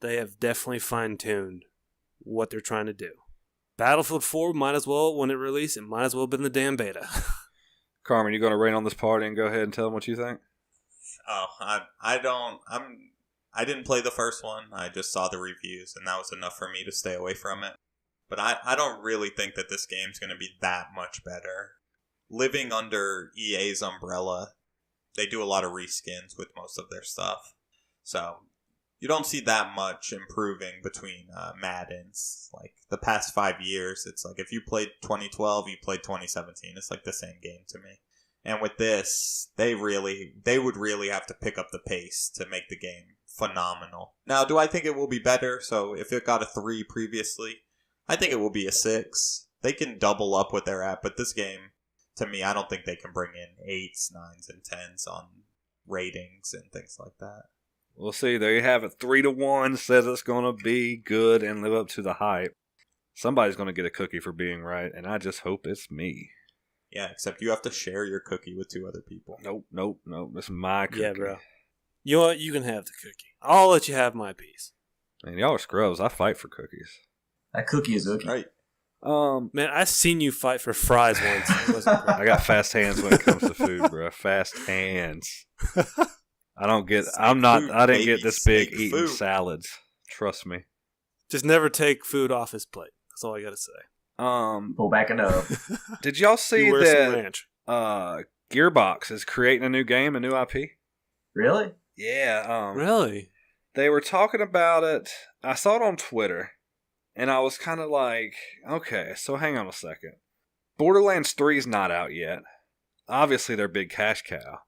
They have definitely fine-tuned what they're trying to do. Battlefield 4 might as well, when it released, it might as well have been the damn beta. Carmen, you going to rain on this party and go ahead and tell them what you think? Oh, I didn't play the first one. I just saw the reviews, and that was enough for me to stay away from it. But I don't really think that this game's going to be that much better. Living under EA's umbrella, they do a lot of reskins with most of their stuff. So you don't see that much improving between Maddens. Like, the past 5 years, it's like if you played 2012, you played 2017. It's like the same game to me. And with this, they would really have to pick up the pace to make the game phenomenal. Now, do I think it will be better? So if it got a 3 previously, I think it will be a 6. They can double up what they're at, but this game, to me, I don't think they can bring in 8s, 9s, and 10s on ratings and things like that. We'll see. There you have it. 3-1 says it's going to be good and live up to the hype. Somebody's going to get a cookie for being right, and I just hope it's me. Yeah, except you have to share your cookie with 2 other people. Nope. It's my cookie. Yeah, bro. You know what? You can have the cookie. I'll let you have my piece. Man, y'all are scrubs. I fight for cookies. That cookie is ookie. Right. Man, I seen you fight for fries once. It wasn't great. I got fast hands when it comes to food, bro. Fast hands. I didn't get this big eating food. salads. Trust me. Just never take food off his plate. That's all I gotta say. Pull back it up. Did y'all see You wear some that ranch. Gearbox is creating a new game, a new IP? Really? Yeah. Really? They were talking about it. I saw it on Twitter, and I was kind of like, okay, so hang on a second. Borderlands 3 is not out yet. Obviously, they're big cash cow,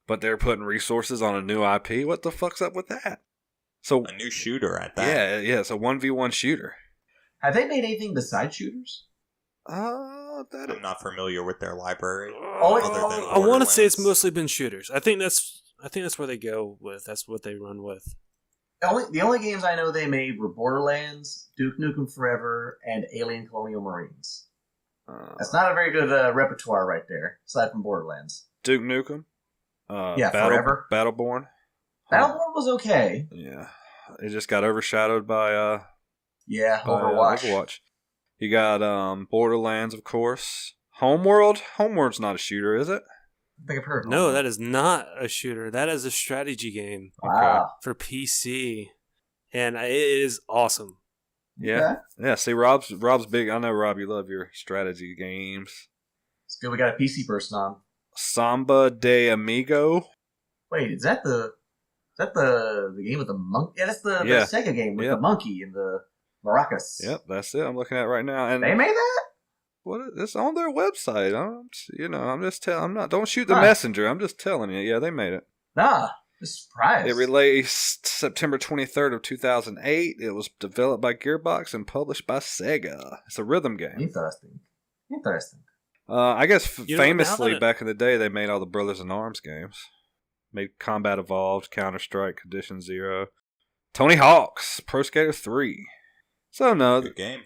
but they're putting resources on a new IP. What the fuck's up with that? So A new shooter at that. yeah, it's a 1v1 shooter. Have they made anything besides shooters? I'm not familiar with their library. Oh, I want to say it's Borderlands. mostly been shooters. I think that's where they go with. That's what they run with. The only games I know they made were Borderlands, Duke Nukem Forever, and Alien Colonial Marines. That's not a very good repertoire right there, aside from Borderlands. Duke Nukem. Forever. Battleborn. Battleborn was okay. Yeah, it just got overshadowed by Overwatch. You got Borderlands, of course. Homeworld. Homeworld's not a shooter, is it? I think I've heard of No, it. that is not a shooter. That is a strategy game Wow. for PC, and it is awesome. Yeah, yeah. See, Rob's big. I know, Rob, you love your strategy games. It's good we got a PC person on. Samba de Amigo. Wait, is that the game with the monkey? Yeah, that's the Yeah. Sega game with Yeah. the monkey and the maracas. Yep, that's it. I'm looking at it right now, and They made that? it's on their website. I'm just telling. I'm not. Don't shoot the Huh. messenger. I'm just telling you. Yeah, they made it. Nah, just surprised. It released September 23rd of 2008. It was developed by Gearbox and published by Sega. It's a rhythm game. Interesting. I guess You know, famously now that back in the day, they made all the Brothers in Arms games. Made Combat Evolved, Counter Strike, Condition Zero, Tony Hawk's Pro Skater 3. So no, Good game.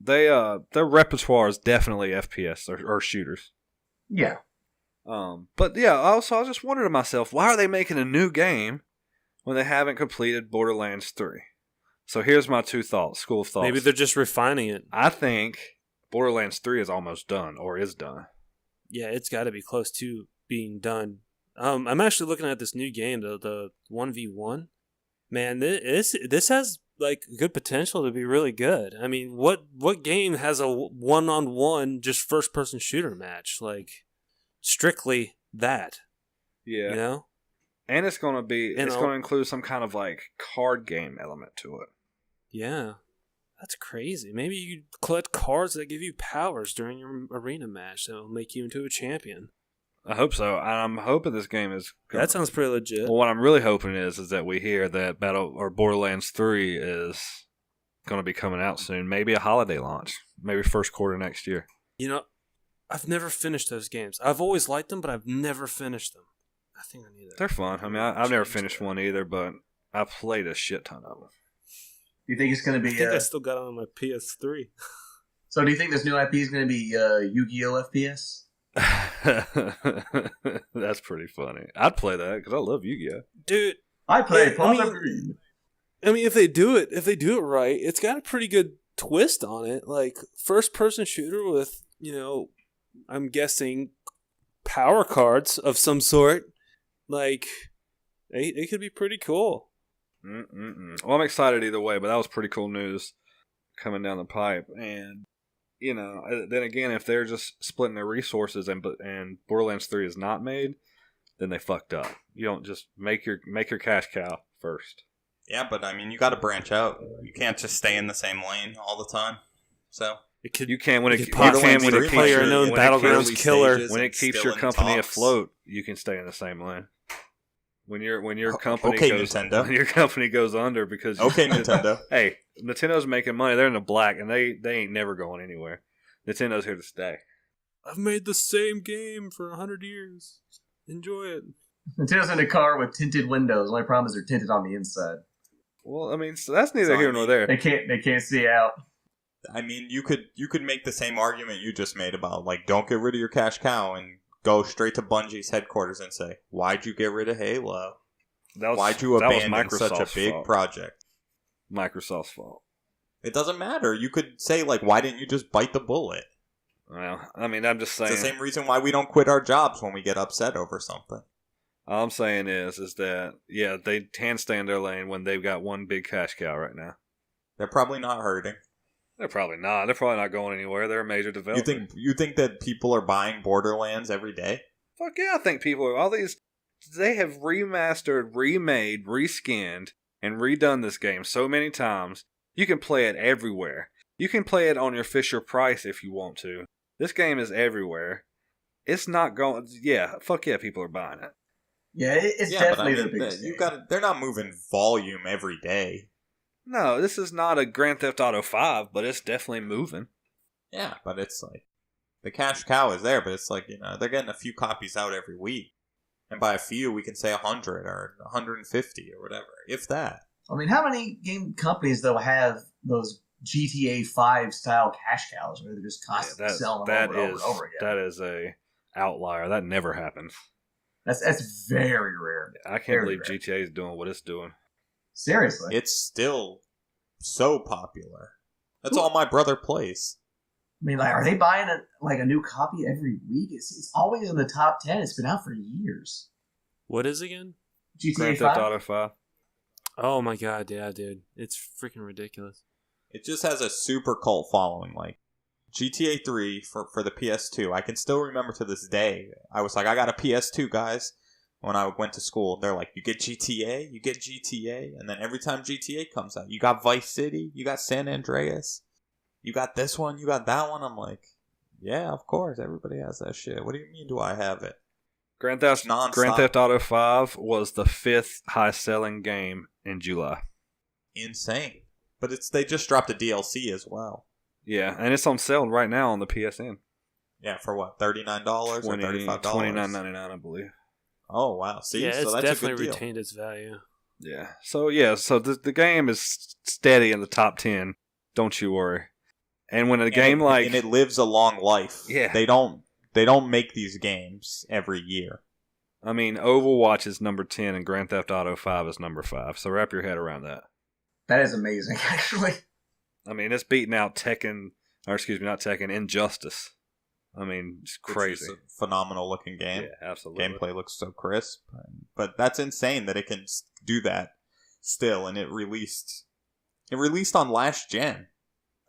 their repertoire is definitely FPS or shooters. Yeah. But yeah, also I was just wondering to myself, why are they making a new game when they haven't completed Borderlands 3? So here's my school of thoughts. Maybe they're just refining it. I think Borderlands 3 is almost done, or is done. Yeah, it's got to be close to being done. I'm actually looking at this new game, the 1v1. Man, this has like good potential to be really good. I mean, what game has a one-on-one just first-person shooter match? Like, strictly that. Yeah. You know? And it's going to include some kind of like card game element to it. Yeah. That's crazy. Maybe you collect cards that give you powers during your arena match that will make you into a champion. I hope so. I'm hoping this game is... That sounds pretty legit. Well, what I'm really hoping is that we hear that Borderlands 3 is going to be coming out soon. Maybe a holiday launch. Maybe first quarter next year. You know, I've never finished those games. I've always liked them, but I've never finished them. I think I need that. They're fun. I mean, I've never finished one either, but I played a shit ton of them. Do you think it's going to be... I think I still got it on my PS3. So do you think this new IP is going to be Yu-Gi-Oh! FPS? That's pretty funny. I'd play that because I love Yu-Gi-Oh! Dude, I play I mean, if they do it right, it's got a pretty good twist on it. Like first person shooter with, I'm guessing power cards of some sort. Like they could be pretty cool. Well, I'm excited either way, but that was pretty cool news coming down the pipe. And then again, if they're just splitting their resources and Borderlands 3 is not made, then they fucked up. You don't just make your cash cow first. Yeah, but I mean, you got to branch out. You can't just stay in the same lane all the time. So you can when it keeps Battlegrounds killer. When it keeps your company afloat, you can stay in the same lane. When your company Nintendo. When your company goes under because Nintendo. Hey, Nintendo's making money. They're in the black, and they ain't never going anywhere. Nintendo's here to stay. I've made the same game for 100 years. Enjoy it. Nintendo's in a car with tinted windows. The only problem is they're tinted on the inside. Well, I mean, so that's neither here nor there. They can't see out. I mean, you could make the same argument you just made about like don't get rid of your cash cow and go straight to Bungie's headquarters and say, why'd you get rid of Halo? Why'd you abandon such a big project? Microsoft's fault. It doesn't matter. You could say, like, why didn't you just bite the bullet? Well, I mean, I'm just saying. It's the same reason why we don't quit our jobs when we get upset over something. All I'm saying is that, yeah, they can stay in their lane when they've got one big cash cow right now. They're probably not hurting. They're probably not. They're probably not going anywhere. They're a major developer. You think that people are buying Borderlands every day? Fuck yeah, I think people are. They have remastered, remade, reskinned, and redone this game so many times. You can play it everywhere. You can play it on your Fisher Price if you want to. This game is everywhere. It's not going... Yeah, fuck yeah, people are buying it. Yeah, it's definitely the biggest thing. They're not moving volume every day. No, this is not a Grand Theft Auto 5, but it's definitely moving. Yeah, but it's like... The cash cow is there, but it's like, they're getting a few copies out every week. And by a few, we can say 100 or 150 or whatever, if that. I mean, how many game companies, though, have those GTA 5 style cash cows where they're just constantly selling them over and over again? That is a outlier. That never happens. That's very rare. I can't believe GTA is doing what it's doing. Seriously. It's still so popular. That's all my brother plays. I mean, like, are they buying a new copy every week? It's always in the top 10. It's been out for years. What is it again? GTA Grand 5? Theft Auto 5. Oh my god, yeah, dude. It's freaking ridiculous. It just has a super cult following. Like, GTA 3 for the PS2. I can still remember to this day. I was like, I got a PS2, guys. When I went to school, they're like, you get GTA, you get GTA. And then every time GTA comes out, you got Vice City, you got San Andreas. You got this one, you got that one. I'm like, yeah, of course. Everybody has that shit. What do you mean do I have it? Grand Theft Auto 5 was the 5th highest-selling game in July. Insane. But they just dropped a DLC as well. Yeah, and it's on sale right now on the PSN. Yeah, for what? $39 or $35? $29.99, I believe. Oh, wow. See, yeah, so it's that's definitely a good deal. retained its value. Yeah. So the game is steady in the top 10. Don't you worry. And when a game like... And it lives a long life. Yeah. They don't They don't make these games every year. I mean, Overwatch is number 10 and Grand Theft Auto 5 is number 5. So wrap your head around that. That is amazing, actually. I mean, it's beating out Injustice. I mean, it's crazy. It's a phenomenal looking game. Yeah, absolutely. Gameplay looks so crisp. But that's insane that it can do that still, and it released on last gen.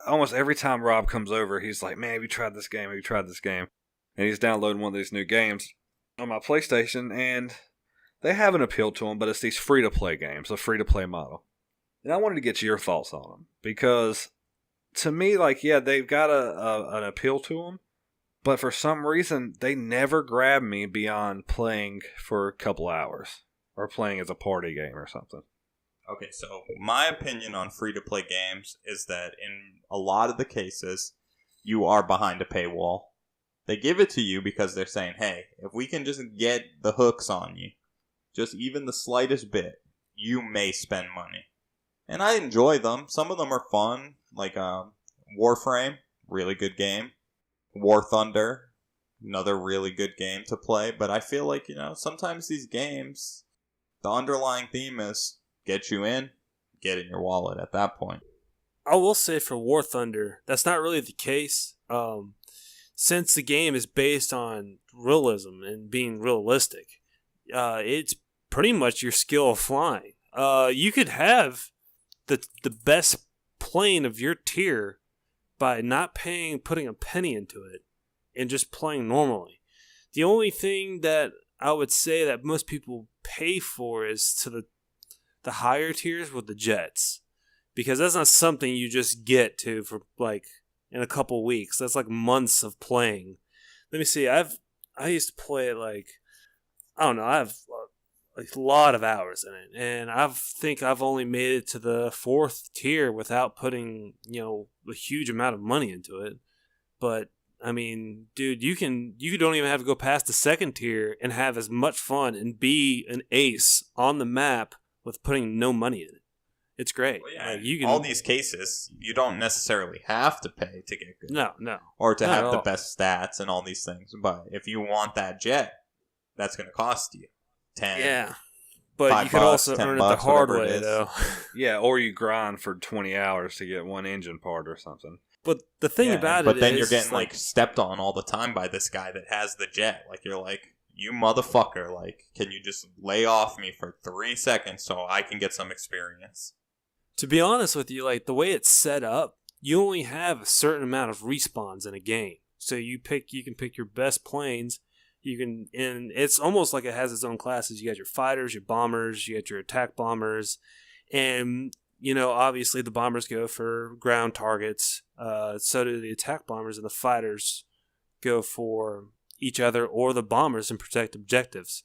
Almost every time Rob comes over, he's like, man, have you tried this game? Have you tried this game? And he's downloading one of these new games on my PlayStation, and they have an appeal to them, but it's these free-to-play games, a free-to-play model. And I wanted to get your thoughts on them, because to me, like, yeah, they've got an appeal to them, but for some reason, they never grab me beyond playing for a couple hours, or playing as a party game or something. Okay, so my opinion on free-to-play games is that in a lot of the cases, you are behind a paywall. They give it to you because they're saying, hey, if we can just get the hooks on you, just even the slightest bit, you may spend money. And I enjoy them. Some of them are fun, like Warframe, really good game. War Thunder, another really good game to play. But I feel like, sometimes these games, the underlying theme is get you in, get in your wallet at that point. I will say for War Thunder, that's not really the case. Since the game is based on realism and being realistic, it's pretty much your skill of flying. You could have the best plane of your tier by not putting a penny into it and just playing normally. The only thing that I would say that most people pay for is to the higher tiers with the jets, because that's not something you just get to for like in a couple weeks. That's like months of playing. Let me see. I used to play it like, I don't know. I have a lot of hours in it, and I think I've only made it to the 4th tier without putting a huge amount of money into it. But I mean, dude, you don't even have to go past the 2nd tier and have as much fun and be an ace on the map with putting no money in it. It's great. Well, yeah, you can, all these cases, you don't necessarily have to pay to get good. No. Or to Not have at the all. best stats and all these things. But if you want that jet, that's going to cost you 10. Yeah. But you could also earn it the hard way, though. Yeah, or you grind for 20 hours to get one engine part or something. But the thing about it is... But then you're getting, like, stepped on all the time by this guy that has the jet. Like, you're like, you motherfucker, like, can you just lay off me for 3 seconds so I can get some experience? To be honest with you, like, the way it's set up, you only have a certain amount of respawns in a game. So you can pick your best planes. And it's almost like it has its own classes. You got your fighters, your bombers, you got your attack bombers, and obviously the bombers go for ground targets. So do the attack bombers, and the fighters go for each other or the bombers and protect objectives.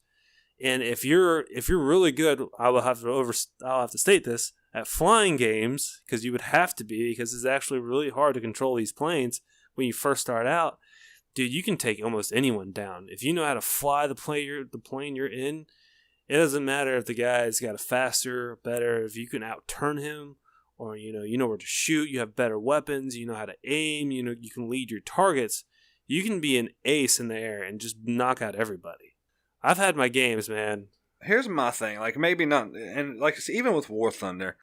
And if you're really good, I'll have to state this, at flying games, because you would have to be, because it's actually really hard to control these planes when you first start out. Dude, you can take almost anyone down. If you know how to fly the plane you're in, it doesn't matter if the guy's got a faster, better, if you can outturn him, or you know where to shoot, you have better weapons, you know how to aim, you can lead your targets. You can be an ace in the air and just knock out everybody. I've had my games, man. Here's my thing, like maybe not, and like even with War Thunder,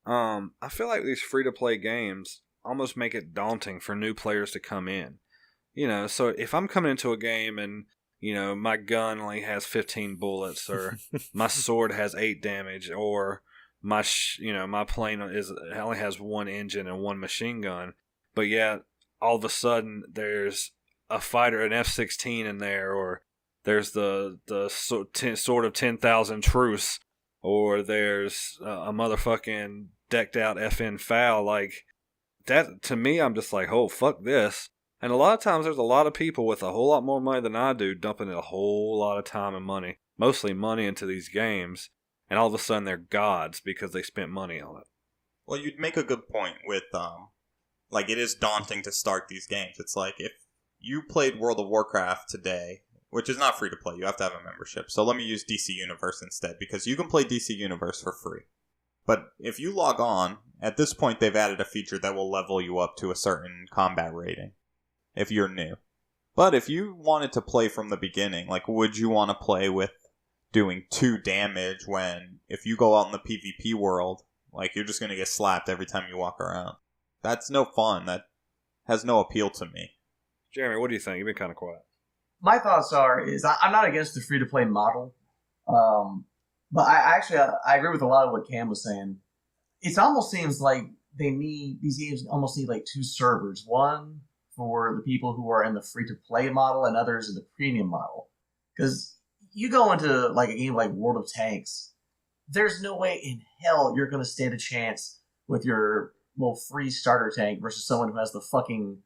I feel like these free-to-play games almost make it daunting for new players to come in. So if I'm coming into a game and, my gun only has 15 bullets, or my sword has 8 damage, or my plane only has 1 engine and 1 machine gun, but yet all of a sudden there's a fighter, an F-16 in there, or there's the sword of 10,000 truce, or there's a motherfucking decked out FN FAL, like that, to me, I'm just like, oh, fuck this. And a lot of times there's a lot of people with a whole lot more money than I do dumping a whole lot of time and money, mostly money, into these games, and all of a sudden they're gods because they spent money on it. Well, you'd make a good point with, it is daunting to start these games. It's like, if you played World of Warcraft today, which is not free to play, you have to have a membership. So let me use DC Universe instead, because you can play DC Universe for free. But if you log on, at this point they've added a feature that will level you up to a certain combat rating. If you're new. But if you wanted to play from the beginning, like, would you want to play with doing 2 damage when, if you go out in the PvP world, like, you're just going to get slapped every time you walk around? That's no fun. That has no appeal to me. Jeremy, what do you think? You've been kind of quiet. My thoughts I'm not against the free-to-play model, but I agree with a lot of what Cam was saying. It almost seems like these games almost need like 2 servers. One for the people who are in the free-to-play model and others in the premium model. Because you go into like a game like World of Tanks, there's no way in hell you're going to stand a chance with your little free starter tank versus someone who has the fucking,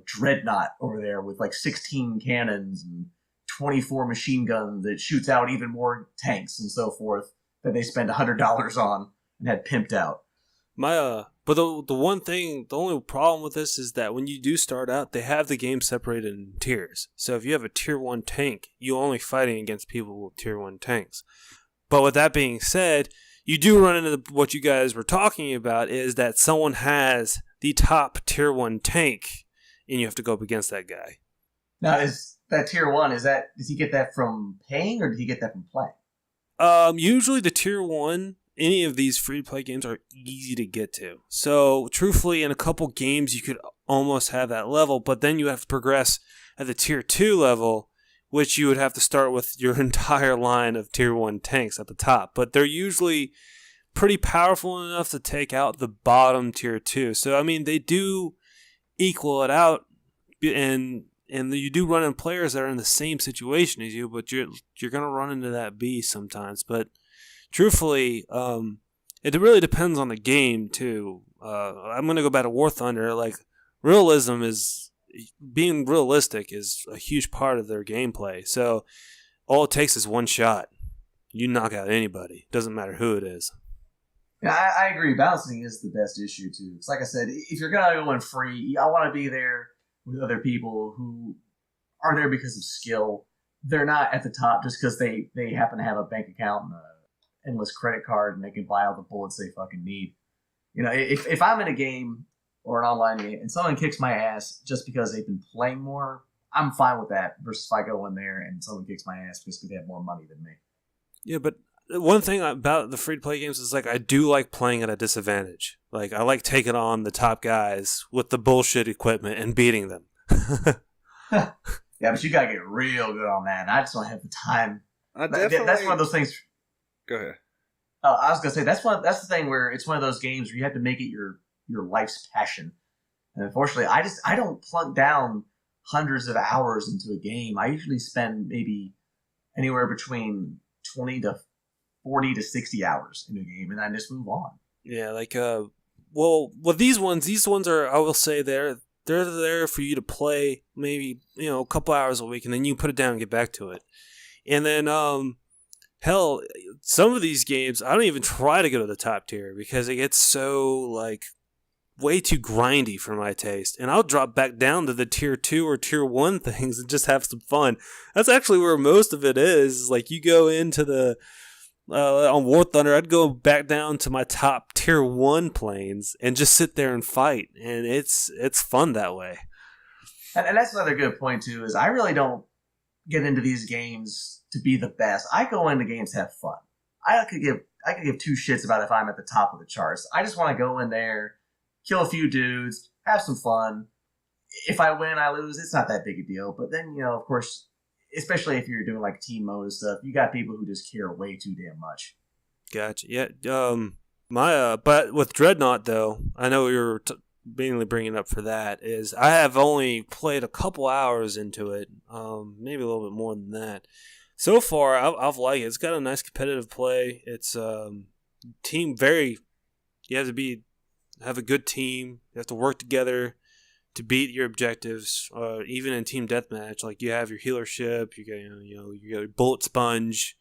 dreadnought over there with like 16 cannons and 24 machine guns that shoots out even more tanks and so forth that they spend $100 on and had pimped out. But the only problem with this is that when you do start out, they have the game separated in tiers. So if you have a tier 1 tank, you're only fighting against people with tier 1 tanks. But with that being said, you do run into what you guys were talking about, is that someone has the top tier 1 tank, and you have to go up against that guy. Now, is that tier 1, does he get that from paying or did he get that from playing? Usually the tier 1, any of these free-to-play games are easy to get to. So, truthfully, in a couple games, you could almost have that level, but then you have to progress at the tier 2 level, which you would have to start with your entire line of tier 1 tanks at the top. But they're usually pretty powerful enough to take out the bottom tier 2. So, I mean, they do equal it out, and you do run into players that are in the same situation as you, but you're going to run into that beast sometimes. But truthfully, it really depends on the game, too. I'm going to go back to War Thunder. Like, being realistic is a huge part of their gameplay. So all it takes is one shot. You knock out anybody. Doesn't matter who it is. Yeah, I agree. Balancing is the best issue, too. It's like I said, if you're going to go in free, I want to be there with other people who are there because of skill. They're not at the top just because they happen to have a bank account and an endless credit card and they can buy all the bullets they fucking need. If I'm in a game or an online game and someone kicks my ass just because they've been playing more, I'm fine with that versus if I go in there and someone kicks my ass just because they have more money than me. Yeah, but one thing about the free-to-play games is, like, I do like playing at a disadvantage. Like, I like taking on the top guys with the bullshit equipment and beating them. Yeah, but you gotta get real good on that. And I just don't have the time. That's one of those things. Go ahead. I was gonna say that's the thing where it's one of those games where you have to make it your life's passion. And unfortunately, I don't plunk down hundreds of hours into a game. I usually spend maybe anywhere between 20 to 40 to 60 hours in a game, and I just move on. Yeah, like these ones are, I will say, they're there for you to play maybe, a couple hours a week, and then you put it down and get back to it. And then hell, some of these games I don't even try to go to the top tier because it gets so, like, way too grindy for my taste, and I'll drop back down to the tier 2 or tier 1 things and just have some fun. That's actually where most of it is. Like, you go into the on War Thunder, I'd go back down to my top tier 1 planes and just sit there and fight, and it's fun that way. And that's another good point too. Is I really don't get into these games to be the best. I go into games to have fun. I could give 2 shits about if I'm at the top of the charts. I just want to go in there, kill a few dudes, have some fun. If I win, I lose, it's not that big a deal. But then, of course, especially if you're doing like team mode stuff, you got people who just care way too damn much. Gotcha. Yeah. But with Dreadnought, though, I know you're mainly bringing up for that, is I have only played a couple hours into it, maybe a little bit more than that. So far, I've liked it. It's got a nice competitive play. It's team very. You have to have a good team. You have to work together to beat your objectives. Even in team deathmatch, like, you have your healer ship, you got your bullet sponge,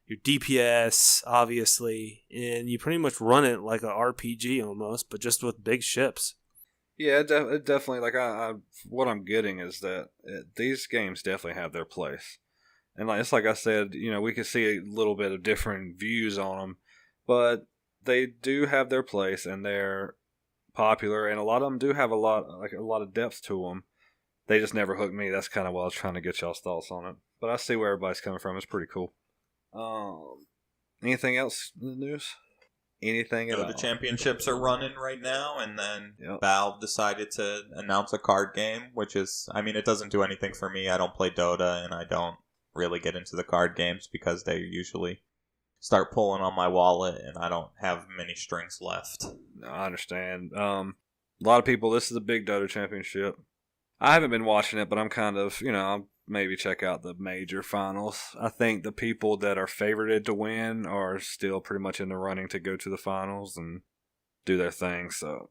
your DPS, obviously, and you pretty much run it like a RPG almost, but just with big ships. Yeah, it definitely. Like, what I'm getting is that these games definitely have their place, and it's like I said, we can see a little bit of different views on them, but they do have their place, and they're popular, and a lot of them do have a lot of depth to them. they just never hooked me. That's kind of why I was trying to get y'all's thoughts on it. But I see where everybody's coming from. It's pretty cool. Anything else in the news? Anything at all? The championships are running right now, and then Yep. Valve decided to announce a card game, which is, I mean, it doesn't do anything for me. I don't play Dota, and I don't really get into the card games because they usually start pulling on my wallet, and I don't have many strings left. No, I understand. A lot of people, this is a big Dota championship. I haven't been watching it, but I'm kind of, I'll maybe check out the major finals. I think the people that are favorited to win are still pretty much in the running to go to the finals and do their thing. So,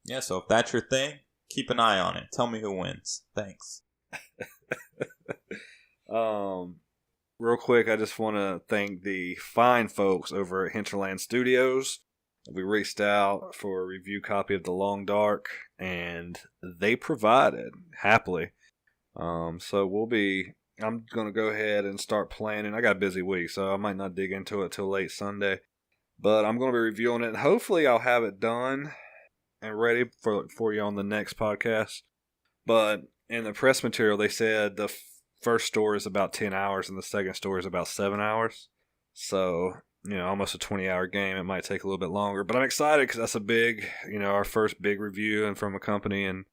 Yeah, so if that's your thing, keep an eye on it. Tell me who wins. Thanks. real quick, I just want to thank the fine folks over at Hinterland Studios. We reached out for a review copy of The Long Dark, and they provided happily. So I'm going to go ahead and start planning. I got a busy week, so I might not dig into it till late Sunday. But I'm going to be reviewing it, and hopefully I'll have it done and ready for you on the next podcast. But in the press material, they said the first story is about 10 hours, and the second story is about 7 hours. So, almost a 20-hour game. It might take a little bit longer. But I'm excited because that's a big, our first big review and from a company, and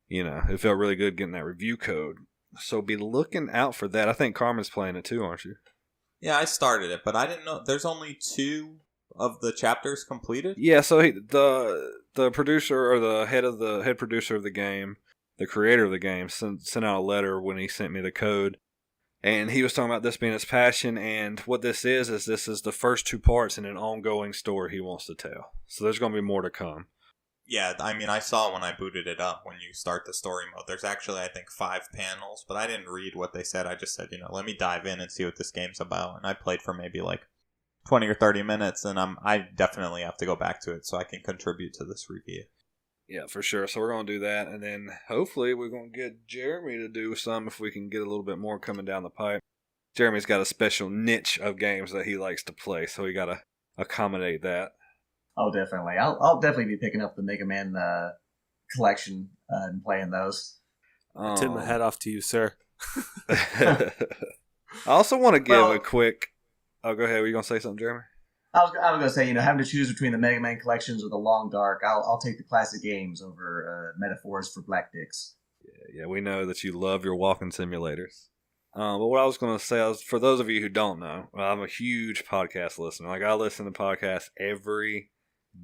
it felt really good getting that review code. So be looking out for that. I think Carmen's playing it too, aren't you? Yeah, I started it, but I didn't know. There's only 2 of the chapters completed? Yeah, so the producer or the head producer of the game, the creator of the game, sent out a letter when he sent me the code. And he was talking about this being his passion, and what this is this is the first 2 parts in an ongoing story he wants to tell. So there's going to be more to come. Yeah, I mean, I saw when I booted it up, when you start the story mode, there's actually, I think, 5 panels, but I didn't read what they said. I just said, let me dive in and see what this game's about. And I played for maybe like 20 or 30 minutes, and I definitely have to go back to it so I can contribute to this review. Yeah, for sure. So we're going to do that, and then hopefully we're going to get Jeremy to do some if we can get a little bit more coming down the pipe. Jeremy's got a special niche of games that he likes to play, so we got to accommodate that. Oh, definitely. I'll definitely be picking up the Mega Man collection and playing those. I tip my hat off to you, sir. I also want to give a quick... Oh, go ahead. Were you going to say something, Jeremy? I was going to say, having to choose between the Mega Man collections or the Long Dark, I'll take the classic games over metaphors for black dicks. Yeah, we know that you love your walking simulators. But what I was going to say is, for those of you who don't know, I'm a huge podcast listener. Like, I listen to podcasts every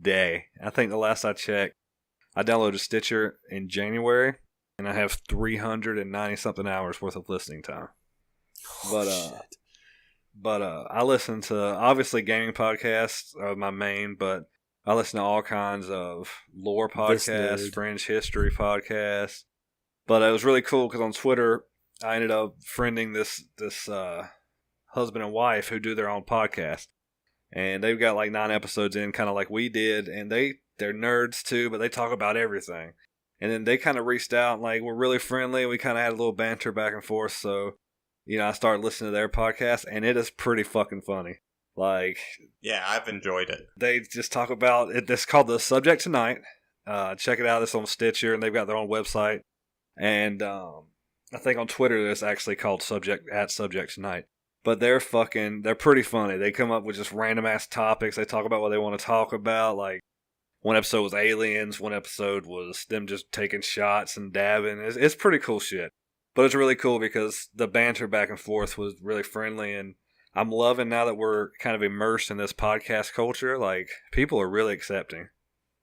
day. I think the last I checked, I downloaded Stitcher in January, and I have 390-something hours worth of listening time. But I listen to, obviously, gaming podcasts are my main, but I listen to all kinds of lore podcasts, Fringe history podcasts. But it was really cool because on Twitter, I ended up friending this husband and wife who do their own podcast. And they've got like 9 episodes in, kind of like we did. And they're nerds too, but they talk about everything. And then they kind of reached out and like, we're really friendly. We kind of had a little banter back and forth. So, I started listening to their podcast, and it is pretty fucking funny. Like, yeah, I've enjoyed it. They just talk about it. It's called The Subject Tonight. Check it out. It's on Stitcher, and they've got their own website. And I think on Twitter, it's actually called Subject Tonight. But they're pretty funny. They come up with just random ass topics. They talk about what they want to talk about. Like, one episode was aliens. One episode was them just taking shots and dabbing. It's pretty cool shit. But it's really cool because the banter back and forth was really friendly, and I'm loving now that we're kind of immersed in this podcast culture. Like, people are really accepting.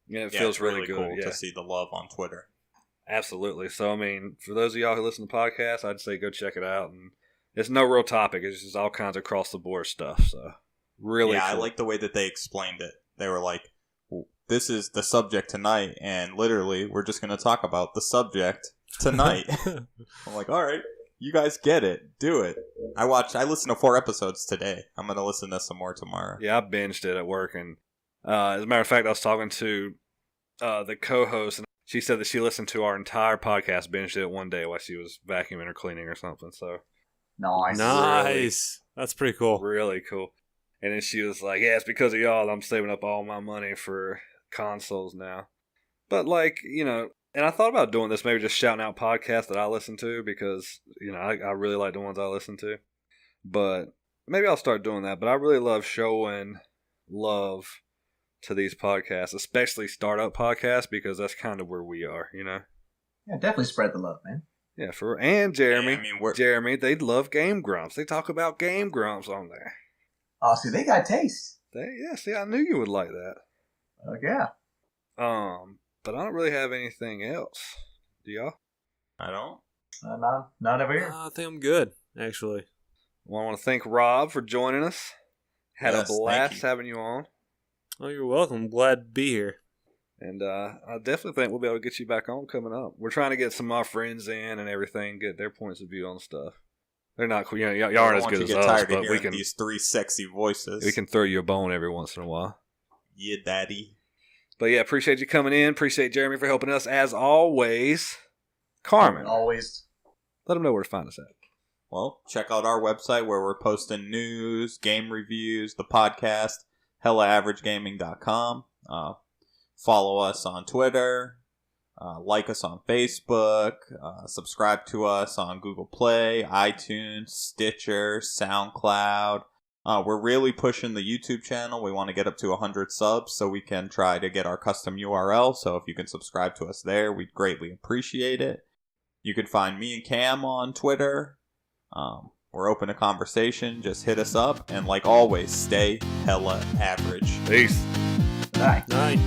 It feels really good. Cool to see the love on Twitter. Absolutely. So, I mean, for those of y'all who listen to podcasts, I'd say go check it out. And it's no real topic. It's just all kinds of across-the-board stuff. So, really cool. I like the way that they explained it. They were like, this is the subject tonight, and literally, we're just going to talk about the subject tonight. I'm like, all right, you guys get it. Do it. I listened to 4 episodes today. I'm going to listen to some more tomorrow. Yeah, I binged it at work. And as a matter of fact, I was talking to the co-host, and she said that she listened to our entire podcast, binged it one day while she was vacuuming or cleaning or something. So nice. Really, that's pretty cool. Really cool. And then she was like, yeah, it's because of y'all I'm saving up all my money for consoles now. But like, And I thought about doing this, maybe just shouting out podcasts that I listen to because, I really like the ones I listen to. But maybe I'll start doing that. But I really love showing love to these podcasts, especially startup podcasts, because that's kind of where we are, Yeah, definitely spread the love, man. Yeah, and Jeremy. Yeah, I mean, Jeremy, they love Game Grumps. They talk about Game Grumps on there. Oh, see, they got taste. See, I knew you would like that. Yeah. But I don't really have anything else. Do y'all? I don't. Not over here. I think I'm good, actually. Well, I want to thank Rob for joining us. Had Yes, a blast thank you. having you on. Oh, you're welcome. I'm glad to be here. And I definitely think we'll be able to get you back on coming up. We're trying to get some of our friends in and everything, get their points of view on stuff. They're not cool. Y'all aren't as good as us, but we can. These three sexy voices. We can throw you a bone every once in a while. Yeah, daddy. But yeah, appreciate you coming in. Appreciate Jeremy for helping us as always. Carmen, Always. let them know where to find us at. Well, check out our website where we're posting news, game reviews, the podcast, hellaaveragegaming.com. Follow us on Twitter. Like us on Facebook. Subscribe to us on Google Play, iTunes, Stitcher, SoundCloud. We're really pushing the YouTube channel. We want to get up to 100 subs so we can try to get our custom URL. So if you can subscribe to us there, we'd greatly appreciate it. You can find me and Cam on Twitter. We're open to conversation. Just hit us up. And like always, stay hella average. Peace. Bye. Night.